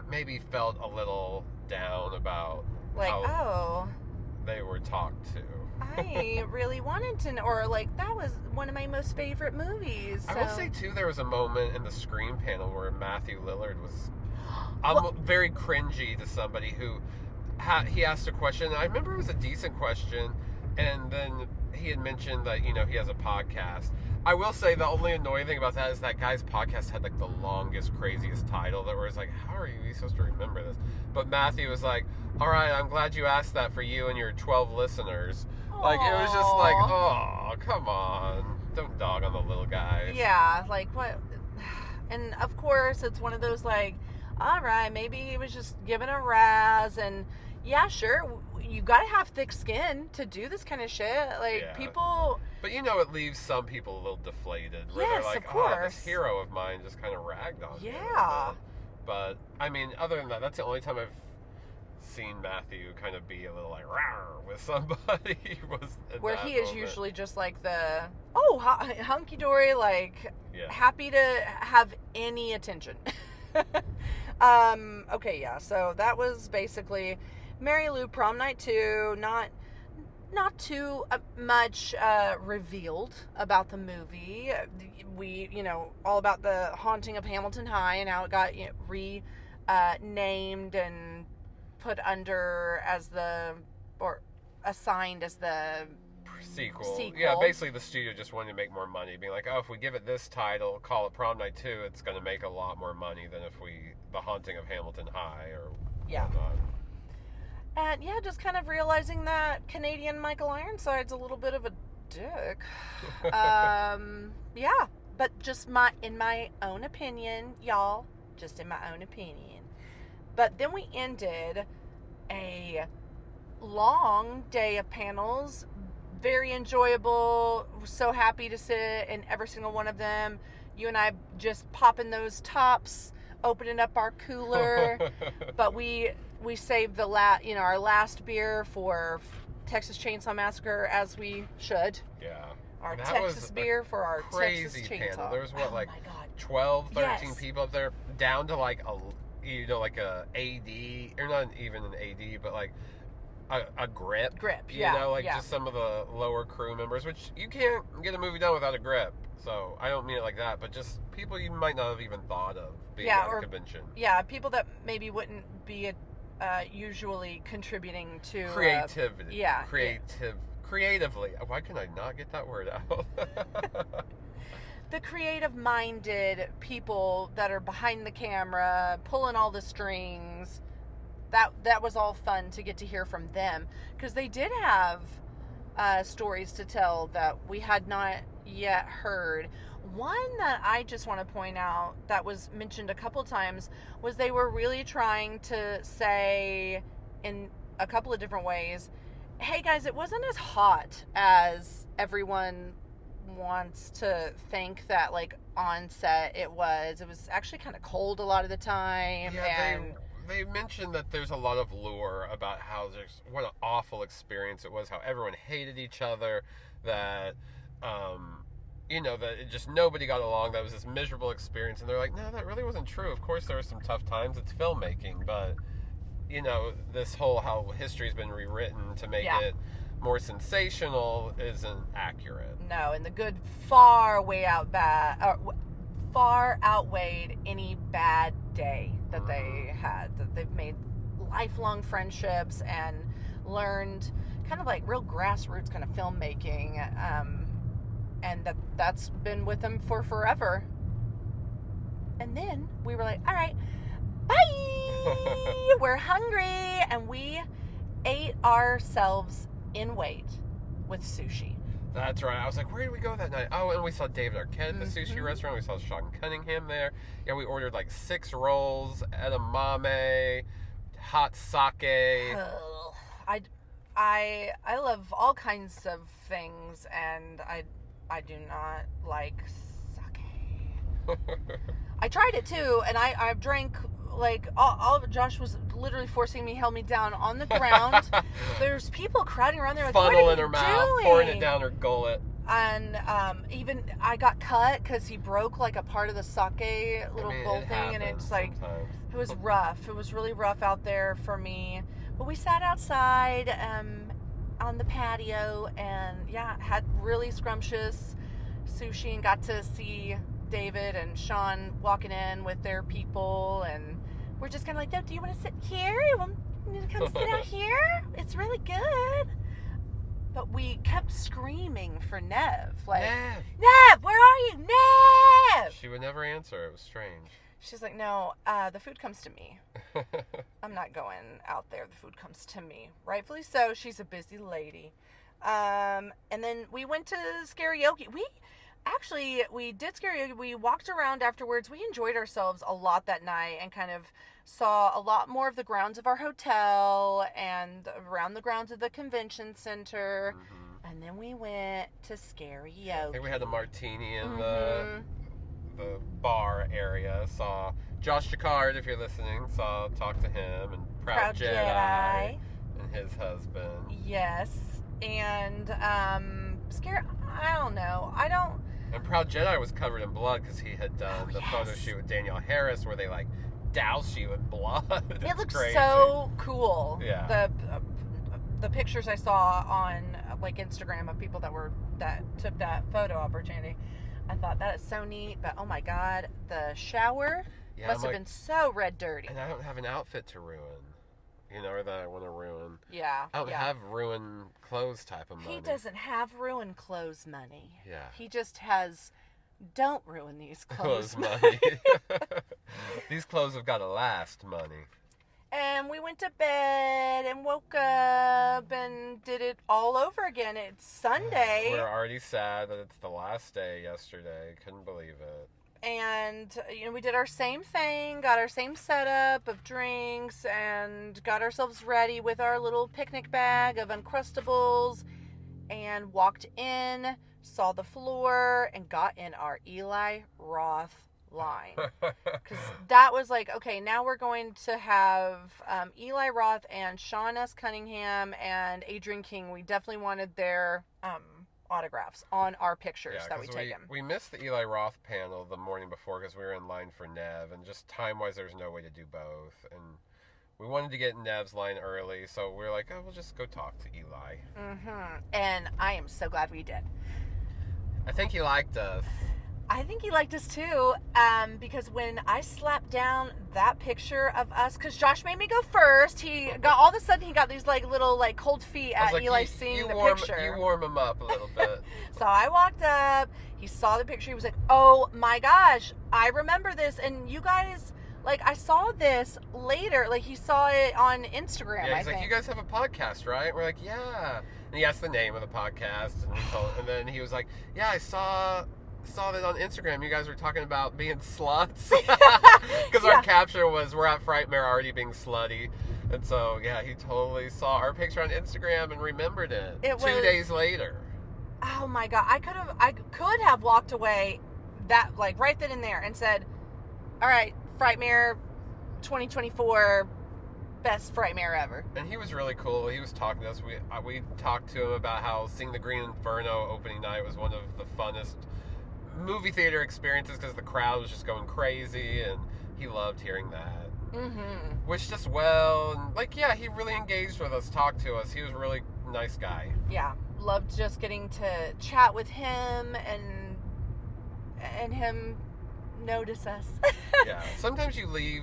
maybe felt a little down about Like, how they were talked to. I really wanted to know, or like, that was one of my most favorite movies. I will say, too, there was a moment in the Scream panel where Matthew Lillard was very cringy to somebody who he asked a question. I remember it was a decent question, and then he had mentioned that, he has a podcast. I will say the only annoying thing about that is that guy's podcast had like the longest, craziest title that was like, how are you supposed to remember this? But Matthew was like, all right, I'm glad you asked that for you and your 12 listeners. Like, it was just like, oh, come on. Don't dog on the little guys. Yeah, like what? And of course, it's one of those like, all right, maybe he was just giving a razz, and yeah, sure, you gotta have thick skin to do this kind of shit. Like, Yeah. people. But it leaves some people a little deflated. Where Yes, they're like, of course. oh, this hero of mine just kind of ragged on me a little Yeah. bit. But, I mean, other than that, that's the only time I've seen Matthew kind of be a little like, rawr with somebody. Was in Where that he is moment. usually just like the, hunky dory, like, Yeah. happy to have any attention. Okay, yeah, so that was basically Mary Lou Prom Night 2. Not too much revealed about the movie. We, all about the haunting of Hamilton High and how it got named and put under as assigned as the sequel. Sequel. Yeah, basically the studio just wanted to make more money, being like, oh, if we give it this title, call it Prom Night 2, it's going to make a lot more money than if The Haunting of Hamilton High or Yeah. whatnot. And yeah, just kind of realizing that Canadian Michael Ironside's a little bit of a dick. Yeah, but just in my own opinion, y'all, just in my own opinion. But then we ended a long day of panels, very enjoyable, so happy to sit in every single one of them. You and I just popping those tops, opening up our cooler, but we saved our last beer for Texas Chainsaw Massacre, as we should. Yeah. Our That Texas was a beer for our crazy Texas Chainsaw. panel. There was Oh my God. 12, 13 Yes. people up there, down to like a AD, or not even an AD, but like a grip. Yeah. Just some of the lower crew members, which you can't get a movie done without a grip. So I don't mean it like that, but just people you might not have even thought of being at a convention. Yeah, people that maybe wouldn't be usually contributing to Creativity. yeah. Creatively. Why can I not get that word out? The creative-minded people that are behind the camera, pulling all the strings. That was all fun to get to hear from them, because they did have stories to tell that we had not yet heard. One that I just want to point out that was mentioned a couple times was they were really trying to say in a couple of different ways, hey guys, it wasn't as hot as everyone wants to think that, like, on set it was actually kind of cold a lot of the time. Yeah, they mentioned that there's a lot of lore about how what an awful experience it was, how everyone hated each other, that that it just nobody got along, that was this miserable experience. And they're like, no, that really wasn't true. Of course there were some tough times, it's filmmaking, but this whole how history's been rewritten to make it more sensational isn't accurate. No, and the good far outweighed any bad day that they had. That they've made lifelong friendships and learned kind of like real grassroots kind of filmmaking, and that's been with them for forever. And then we were like, all right, bye. We're hungry, and we ate ourselves in weight with sushi. That's right. I was like, where did we go that night? Oh, and we saw David Arquette at the sushi restaurant. We saw Sean Cunningham there. Yeah, we ordered like 6 rolls, edamame, hot sake. I love all kinds of things, and I do not like sake. I tried it too, and I drank like all of Josh was literally forcing me, held me down on the ground. There's people crowding around there like, Funnel what are in her you mouth, doing? pouring it down her gullet. And even I got cut because he broke like a part of the sake little bowl thing, and it's like sometimes. it was rough. It was really rough out there for me. But we sat outside on the patio, and had really scrumptious sushi, and got to see David and Sean walking in with their people, and we're just kind of like, do you want to sit here? You need to come sit out here? It's really good. But we kept screaming for Neve. Like, Neve! Neve, where are you? Neve! She would never answer. It was strange. She's like, no, the food comes to me. I'm not going out there. The food comes to me. Rightfully so. She's a busy lady. And then we went to karaoke. We did karaoke. We walked around afterwards. We enjoyed ourselves a lot that night and kind of saw a lot more of the grounds of our hotel and around the grounds of the convention center. Mm-hmm. And then we went to karaoke. I think we had a martini in the bar area. Saw Josh Jacquard, if you're listening. Talked to him, and Proud Jedi and his husband. Yes. And I don't know. And Proud Jedi was covered in blood because he had done the photo shoot with Danielle Harris where they like douse you in blood. It looks crazy. so cool. Yeah. The pictures I saw on like Instagram of people that took that photo opportunity, I thought that is so neat. But oh my God, the shower must have been so red dirty. And I don't have an outfit to ruin, or that I want to ruin. Yeah. I don't have ruin clothes type of money. He doesn't have ruin clothes money. Yeah. He just has don't ruin these clothes money. These clothes have got to last money. And we went to bed and woke up and did it all over again. It's Sunday. We're already sad that it's the last day yesterday. Couldn't believe it. And, we did our same thing, got our same setup of drinks, and got ourselves ready with our little picnic bag of Uncrustables, and walked in, saw the floor, and got in our Eli Roth line. Because that was like, okay, now we're going to have Eli Roth and Sean S. Cunningham and Adrienne King. We definitely wanted their autographs on our pictures that we taken. We missed the Eli Roth panel the morning before because we were in line for Neve, and just time-wise, there's no way to do both. And we wanted to get Neve's line early, so we were like, oh, we'll just go talk to Eli. Mm-hmm. And I am so glad we did. I think he liked us. I think he liked us too, because when I slapped down that picture of us, because Josh made me go first, all of a sudden he got these like little like cold feet at Eli seeing the picture. You warm him up a little bit. So I walked up, he saw the picture, he was like, oh my gosh, I remember this, and you guys, like, I saw this later, like he saw it on Instagram. Yeah, he's like, you guys have a podcast, right? We're like, yeah. And he asked the name of the podcast, and then he was like, yeah, I saw that on Instagram. You guys were talking about being sluts. Because our caption was, we're at Frightmare already being slutty. And so, yeah, he totally saw our picture on Instagram and remembered it. 2 days later. Oh my God. I could have walked away that, like, right then and there and said, all right, Frightmare 2024, best Frightmare ever. And he was really cool. He was talking to us. We talked to him about how seeing the Green Inferno opening night was one of the funnest movie theater experiences because the crowd was just going crazy, and he loved hearing that. Mm-hmm. Wished us well, and he really engaged with us, talked to us. He was a really nice guy. Yeah, loved just getting to chat with him and him notice us. Yeah, sometimes you leave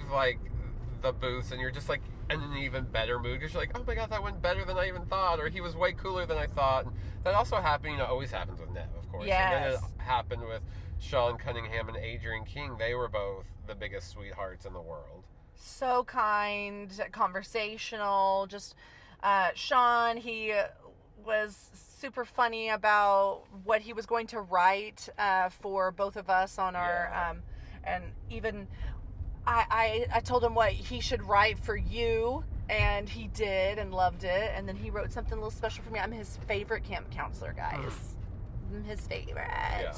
the booths and you're just in an even better mood because you're like, oh my God, that went better than I even thought, or he was way cooler than I thought. And that also happened, always happens with Neve, of course. Yes. And then it happened with Sean Cunningham and Adrienne King. They were both the biggest sweethearts in the world. So kind, conversational. Just Sean, he was super funny about what he was going to write for both of us on our and even I told him what he should write for you, and he did and loved it. And then he wrote something a little special for me. I'm his favorite camp counselor, guys. I'm his favorite. Yeah.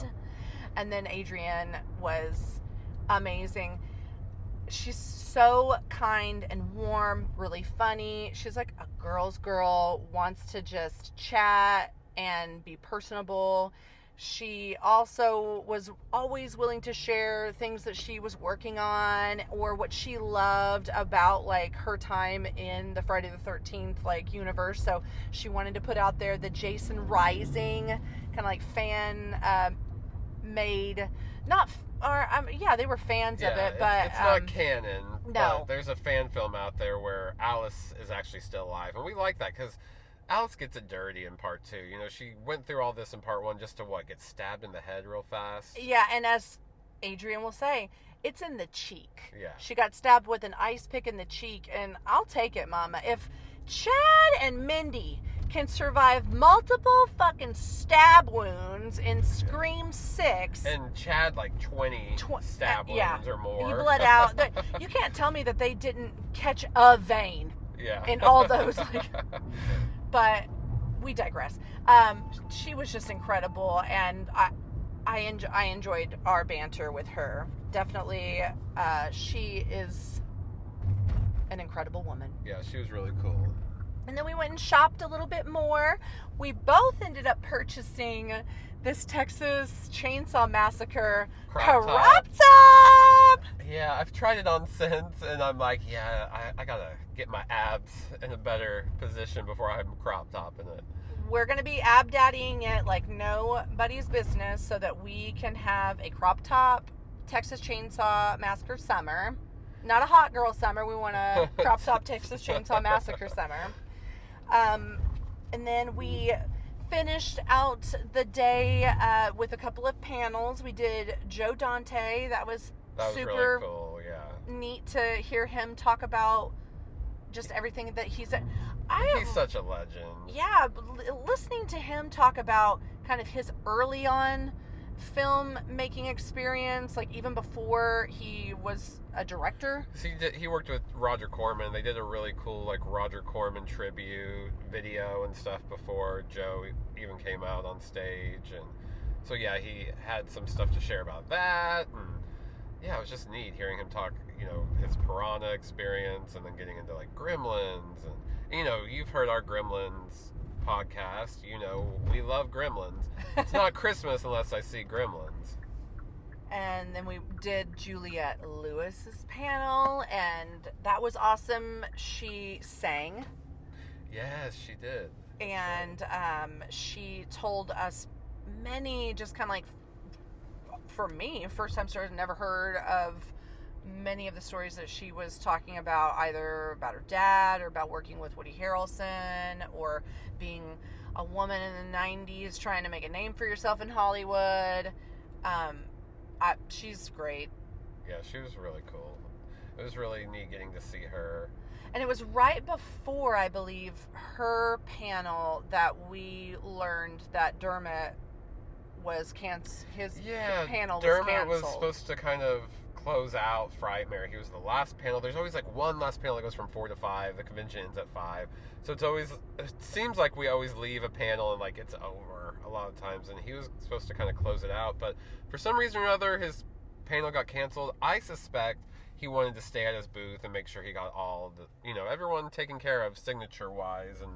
And then Adrienne was amazing. She's so kind and warm, really funny. She's like a girl's girl, wants to just chat and be personable. She also was always willing to share things that she was working on or what she loved about her time in the Friday the 13th universe. So she wanted to put out there the Jason Rising kind of fan made, not Or yeah, they were fans of it, but it's not canon. no. But there's a fan film out there where Alice is actually still alive, and we like that because Alice gets it dirty in part 2. You know, she went through all this in part 1 just to get stabbed in the head real fast. Yeah, and as Adrienne will say, it's in the cheek. Yeah. She got stabbed with an ice pick in the cheek, and I'll take it, Mama. If Chad and Mindy can survive multiple fucking stab wounds in Scream 6. And Chad, like 20 stab wounds or more. He bled out. You can't tell me that they didn't catch a vein in all those. But we digress. She was just incredible, and I enjoyed our banter with her. Definitely, she is an incredible woman. Yeah, she was really cool. And then we went and shopped a little bit more. We both ended up purchasing this Texas Chainsaw Massacre crop top. Yeah, I've tried it on since, and I'm like, I gotta get my abs in a better position before I'm crop topping it. We're going to be ab-daddying it like nobody's business so that we can have a crop top Texas Chainsaw Massacre summer. Not a hot girl summer. We want a crop top Texas Chainsaw Massacre summer. And then we finished out the day with a couple of panels. We did Joe Dante. That was super really cool, yeah. Neat to hear him talk about just everything that he's such a legend. Yeah, listening to him talk about kind of his early on film making experience, like even before he was a director. He worked with Roger Corman. They did a really cool Roger Corman tribute video and stuff before Joe even came out on stage, and so yeah, he had some stuff to share about that, and yeah, it was just neat hearing him talk, his Piranha experience, and then getting into Gremlins, and you've heard our Gremlins podcast. We love Gremlins. It's not Christmas unless I see Gremlins. And then we did Juliette Lewis's panel, and that was awesome. She sang. Yes, she did. And she told us many, just kind of for me, first time stories, never heard of many of the stories that she was talking about, either about her dad or about working with Woody Harrelson or being a woman in the 90s trying to make a name for yourself in Hollywood. She's great. Yeah, she was really cool. It was really neat getting to see her. And it was right before, I believe, her panel that we learned that Dermot was his panel was canceled. Dermot was supposed to kind of close out Frightmare. He was the last panel. There's always one last panel that goes from 4 to 5. The convention ends at 5. So it seems like we always leave a panel and it's over a lot of times. And he was supposed to kind of close it out. But for some reason or other, his panel got canceled. I suspect he wanted to stay at his booth and make sure he got all the, everyone taken care of signature wise and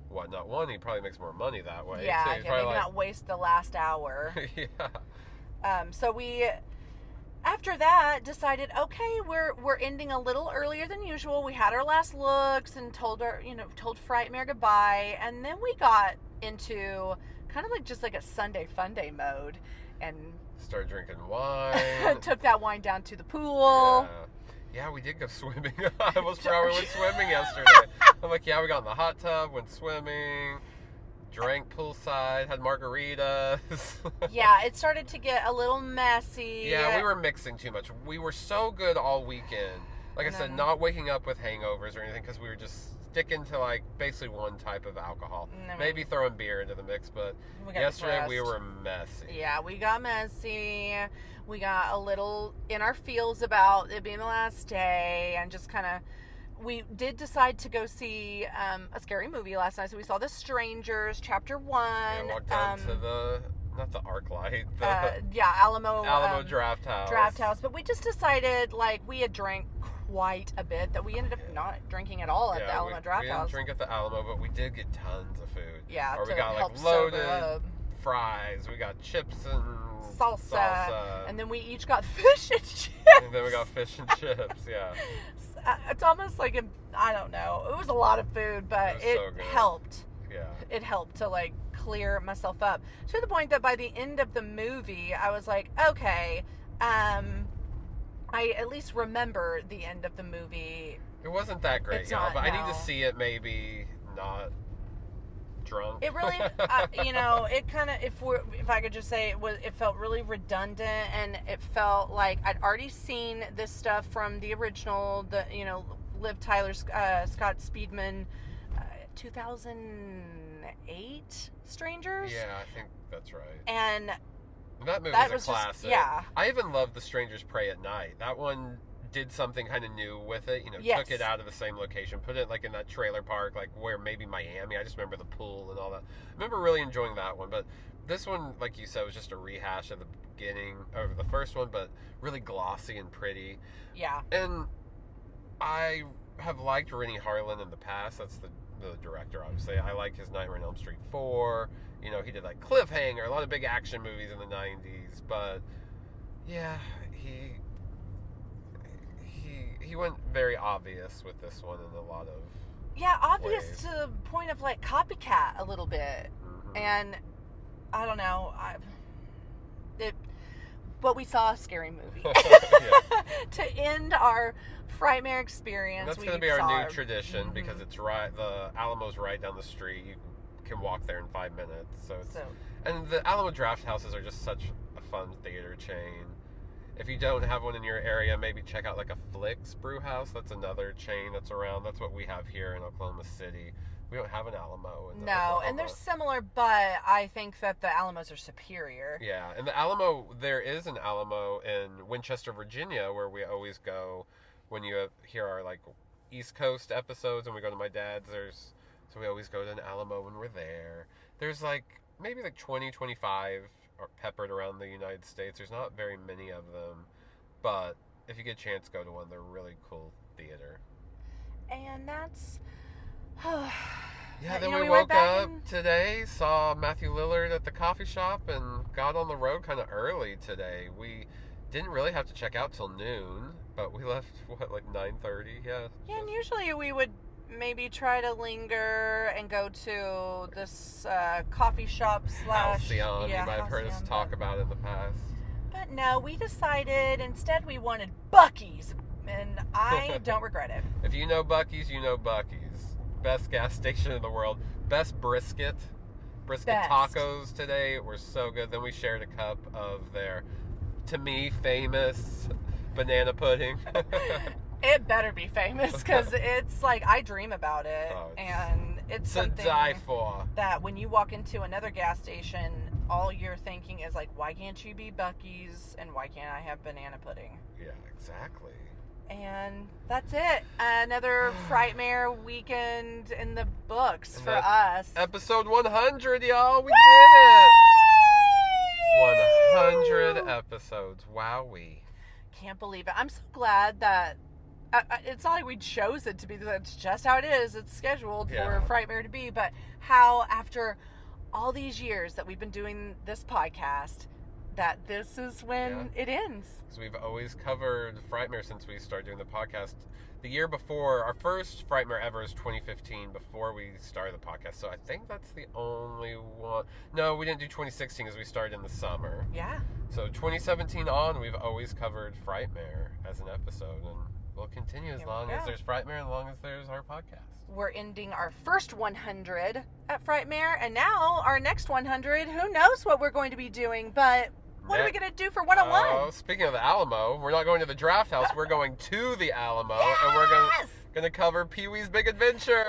whatnot. One, he probably makes more money that way. Yeah, so maybe not waste the last hour. Yeah. So we, after that, decided, okay, we're ending a little earlier than usual. We had our last looks and told Frightmare goodbye, and then we got into kind of just a Sunday fun day mode, and started drinking wine. Took that wine down to the pool. Yeah, we did go swimming. I almost forgot we went swimming yesterday. I'm like, yeah, we got in the hot tub, went swimming, drank poolside, had margaritas. Yeah, it started to get a little messy. Yeah, we were mixing too much. We were so good all weekend. Like I said, not waking up with hangovers or anything because we were just sticking to basically one type of alcohol. Maybe throwing beer into the mix, but yesterday we were messy. Yeah, we got messy. We got a little in our feels about it being the last day, and just kind of, we did decide to go see a scary movie last night. So we saw The Strangers, Chapter 1. Yeah, walked down to not the ArcLight. Alamo Draft House. Draft House. But we just decided, we had drank quite a bit, that we ended up not drinking at all at the Alamo Draft House. We didn't drink at the Alamo, but we did get tons of food. Yeah, or we got loaded fries. We got chips and salsa. And then we each got fish and chips. And then we got fish and chips, yeah. It's almost I don't know. It was a lot of food, but it helped. Yeah. It helped to clear myself up to the point that by the end of the movie, I was like, okay, I at least remember the end of the movie. It wasn't that great, It's y'all, not, but I need no. to see it maybe not drunk. It really, it kind of, if I could just say, it felt really redundant, and it felt like I'd already seen this stuff from the original, Liv Tyler, Scott Speedman, 2008 Strangers. Yeah, I think that's right. And that movie that is was a just- classic. yeah. I even love The Strangers Pray at Night. That one did something kind of new with it. Yes. Took it out of the same location, put it like in that trailer park, like where maybe Miami. I just remember the pool and all that. I remember really enjoying that one. But this one, like you said, was just a rehash of the beginning of the first one, but really glossy and pretty. yeah, And I have liked Rennie Harlan in the past. That's the director, obviously. I like his Nightmare on Elm Street 4. He did like Cliffhanger, a lot of big action movies in the 90s. But yeah, he went very obvious with this one in a lot of obvious ways. to the point of like copycat a little bit. Mhm. And I don't know, but we saw a scary movie to end our Frightmare experience. And that's we going to be our saw new tradition Mhm. because it's right. The Alamo's right down the street. You can walk there in 5 minutes. And the Alamo Draft Houses are just such a fun theater chain. If you don't have one in your area, maybe check out like a Flicks Brew House. That's another chain that's around. That's what we have here in Oklahoma City. We don't have an Alamo in No, Oklahoma. and they're similar, but I think that the Alamos are superior. Yeah, and the Alamo, there is an Alamo in Winchester, Virginia, where we always go when you hear our like East Coast episodes, and we go to my dad's. So we always go to an Alamo when we're there. There's like maybe like 20, 25 are peppered around the United States. There's not very many of them, but if you get a chance, go to one. They're really cool theater. And that's... Yeah, then we we went woke back up and- today, saw Matthew Lillard at the coffee shop, and got on the road kind of early today. We didn't really have to check out till noon, but we left, like 9:30? Yeah. Yeah, and usually we would maybe try to linger and go to this coffee shop slash... Halcyon. Yeah, You might have heard us Halcyon, talk but- about it in the past. But no, we decided instead we wanted Buc-ee's, and I don't regret it. If you know Buc-ee's, you know Buc-ee's. Best gas station in the world. Best brisket. Brisket Best. tacos today were so good. Then we shared a cup of their, to me, famous banana pudding. It better be famous, because it's like, I dream about it, Oh, and it's to something die for. that when you walk into another gas station, all you're thinking is like, why can't you be Buc-ee's, and why can't I have banana pudding? Yeah, exactly. And that's it. Another Frightmare weekend in the books And for that's us. Episode 100, y'all. We did it. 100 episodes. Wowee. Can't believe it. I'm so glad that it's not like we chose it to be. That's just how it is. It's scheduled Yeah. for Frightmare to be. But how, after all these years that we've been doing this podcast, that this is when it ends. So we've always covered Frightmare since we started doing the podcast. The year before, our first Frightmare ever is 2015, before we started the podcast. So I think that's the only one. No, we didn't do 2016 because we started in the summer. Yeah. So 2017 on, we've always covered Frightmare as an episode, and we'll continue as Here we long as go. there's Frightmare, as long as there's our podcast. We're ending our first 100 at Frightmare, and now our next 100, who knows what we're going to be doing, but what are we going to do for 101? Oh, speaking of the Alamo, we're not going to the Draft House. We're going to the Alamo, and we're Yes! going to cover Pee-wee's Big Adventure.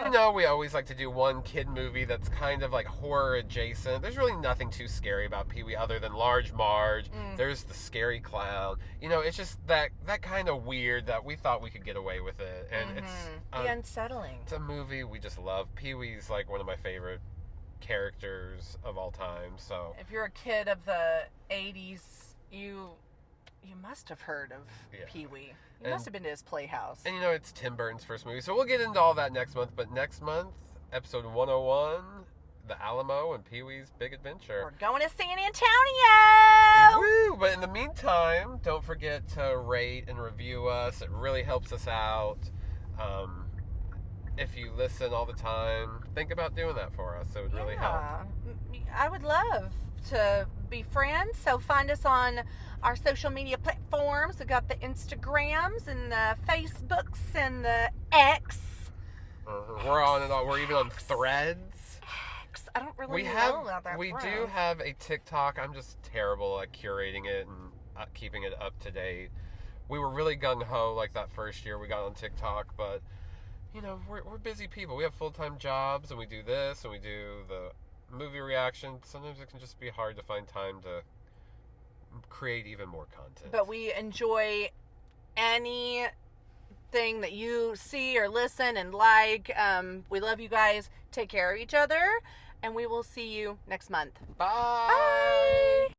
You know, we always like to do one kid movie that's kind of like horror adjacent. There's really nothing too scary about Pee-wee other than Large Marge. There's the scary clown. You know, it's just that kind of weird that we thought we could get away with it. And the unsettling. it's a movie we just love. Pee-wee's like one of my favorite characters of all time. So If you're a kid of the 80s, you must have heard of Pee-wee. You And- must have been to his playhouse. And you know, it's Tim Burton's first movie, so we'll get into all that next month. But next month, episode 101, The Alamo and Pee-wee's Big Adventure. We're going to San Antonio! Woo! But in the meantime, don't forget to rate and review us. It really helps us out. If you listen all the time, think about doing that for us. It would really help. I would love to be friends. So find us on our social media platforms. We got the Instagrams and the Facebooks and the X. We're on it all. We're even on Threads. I don't really know about that. We do have a TikTok. I'm just terrible at curating it and keeping it up to date. We were really gung-ho like that first year we got on TikTok, but you know, we're busy people. We have full-time jobs, and we do this, and we do the movie reaction. Sometimes it can just be hard to find time to create even more content. But we enjoy anything that you see or listen and like. We love you guys. Take care of each other, and we will see you next month. Bye! Bye!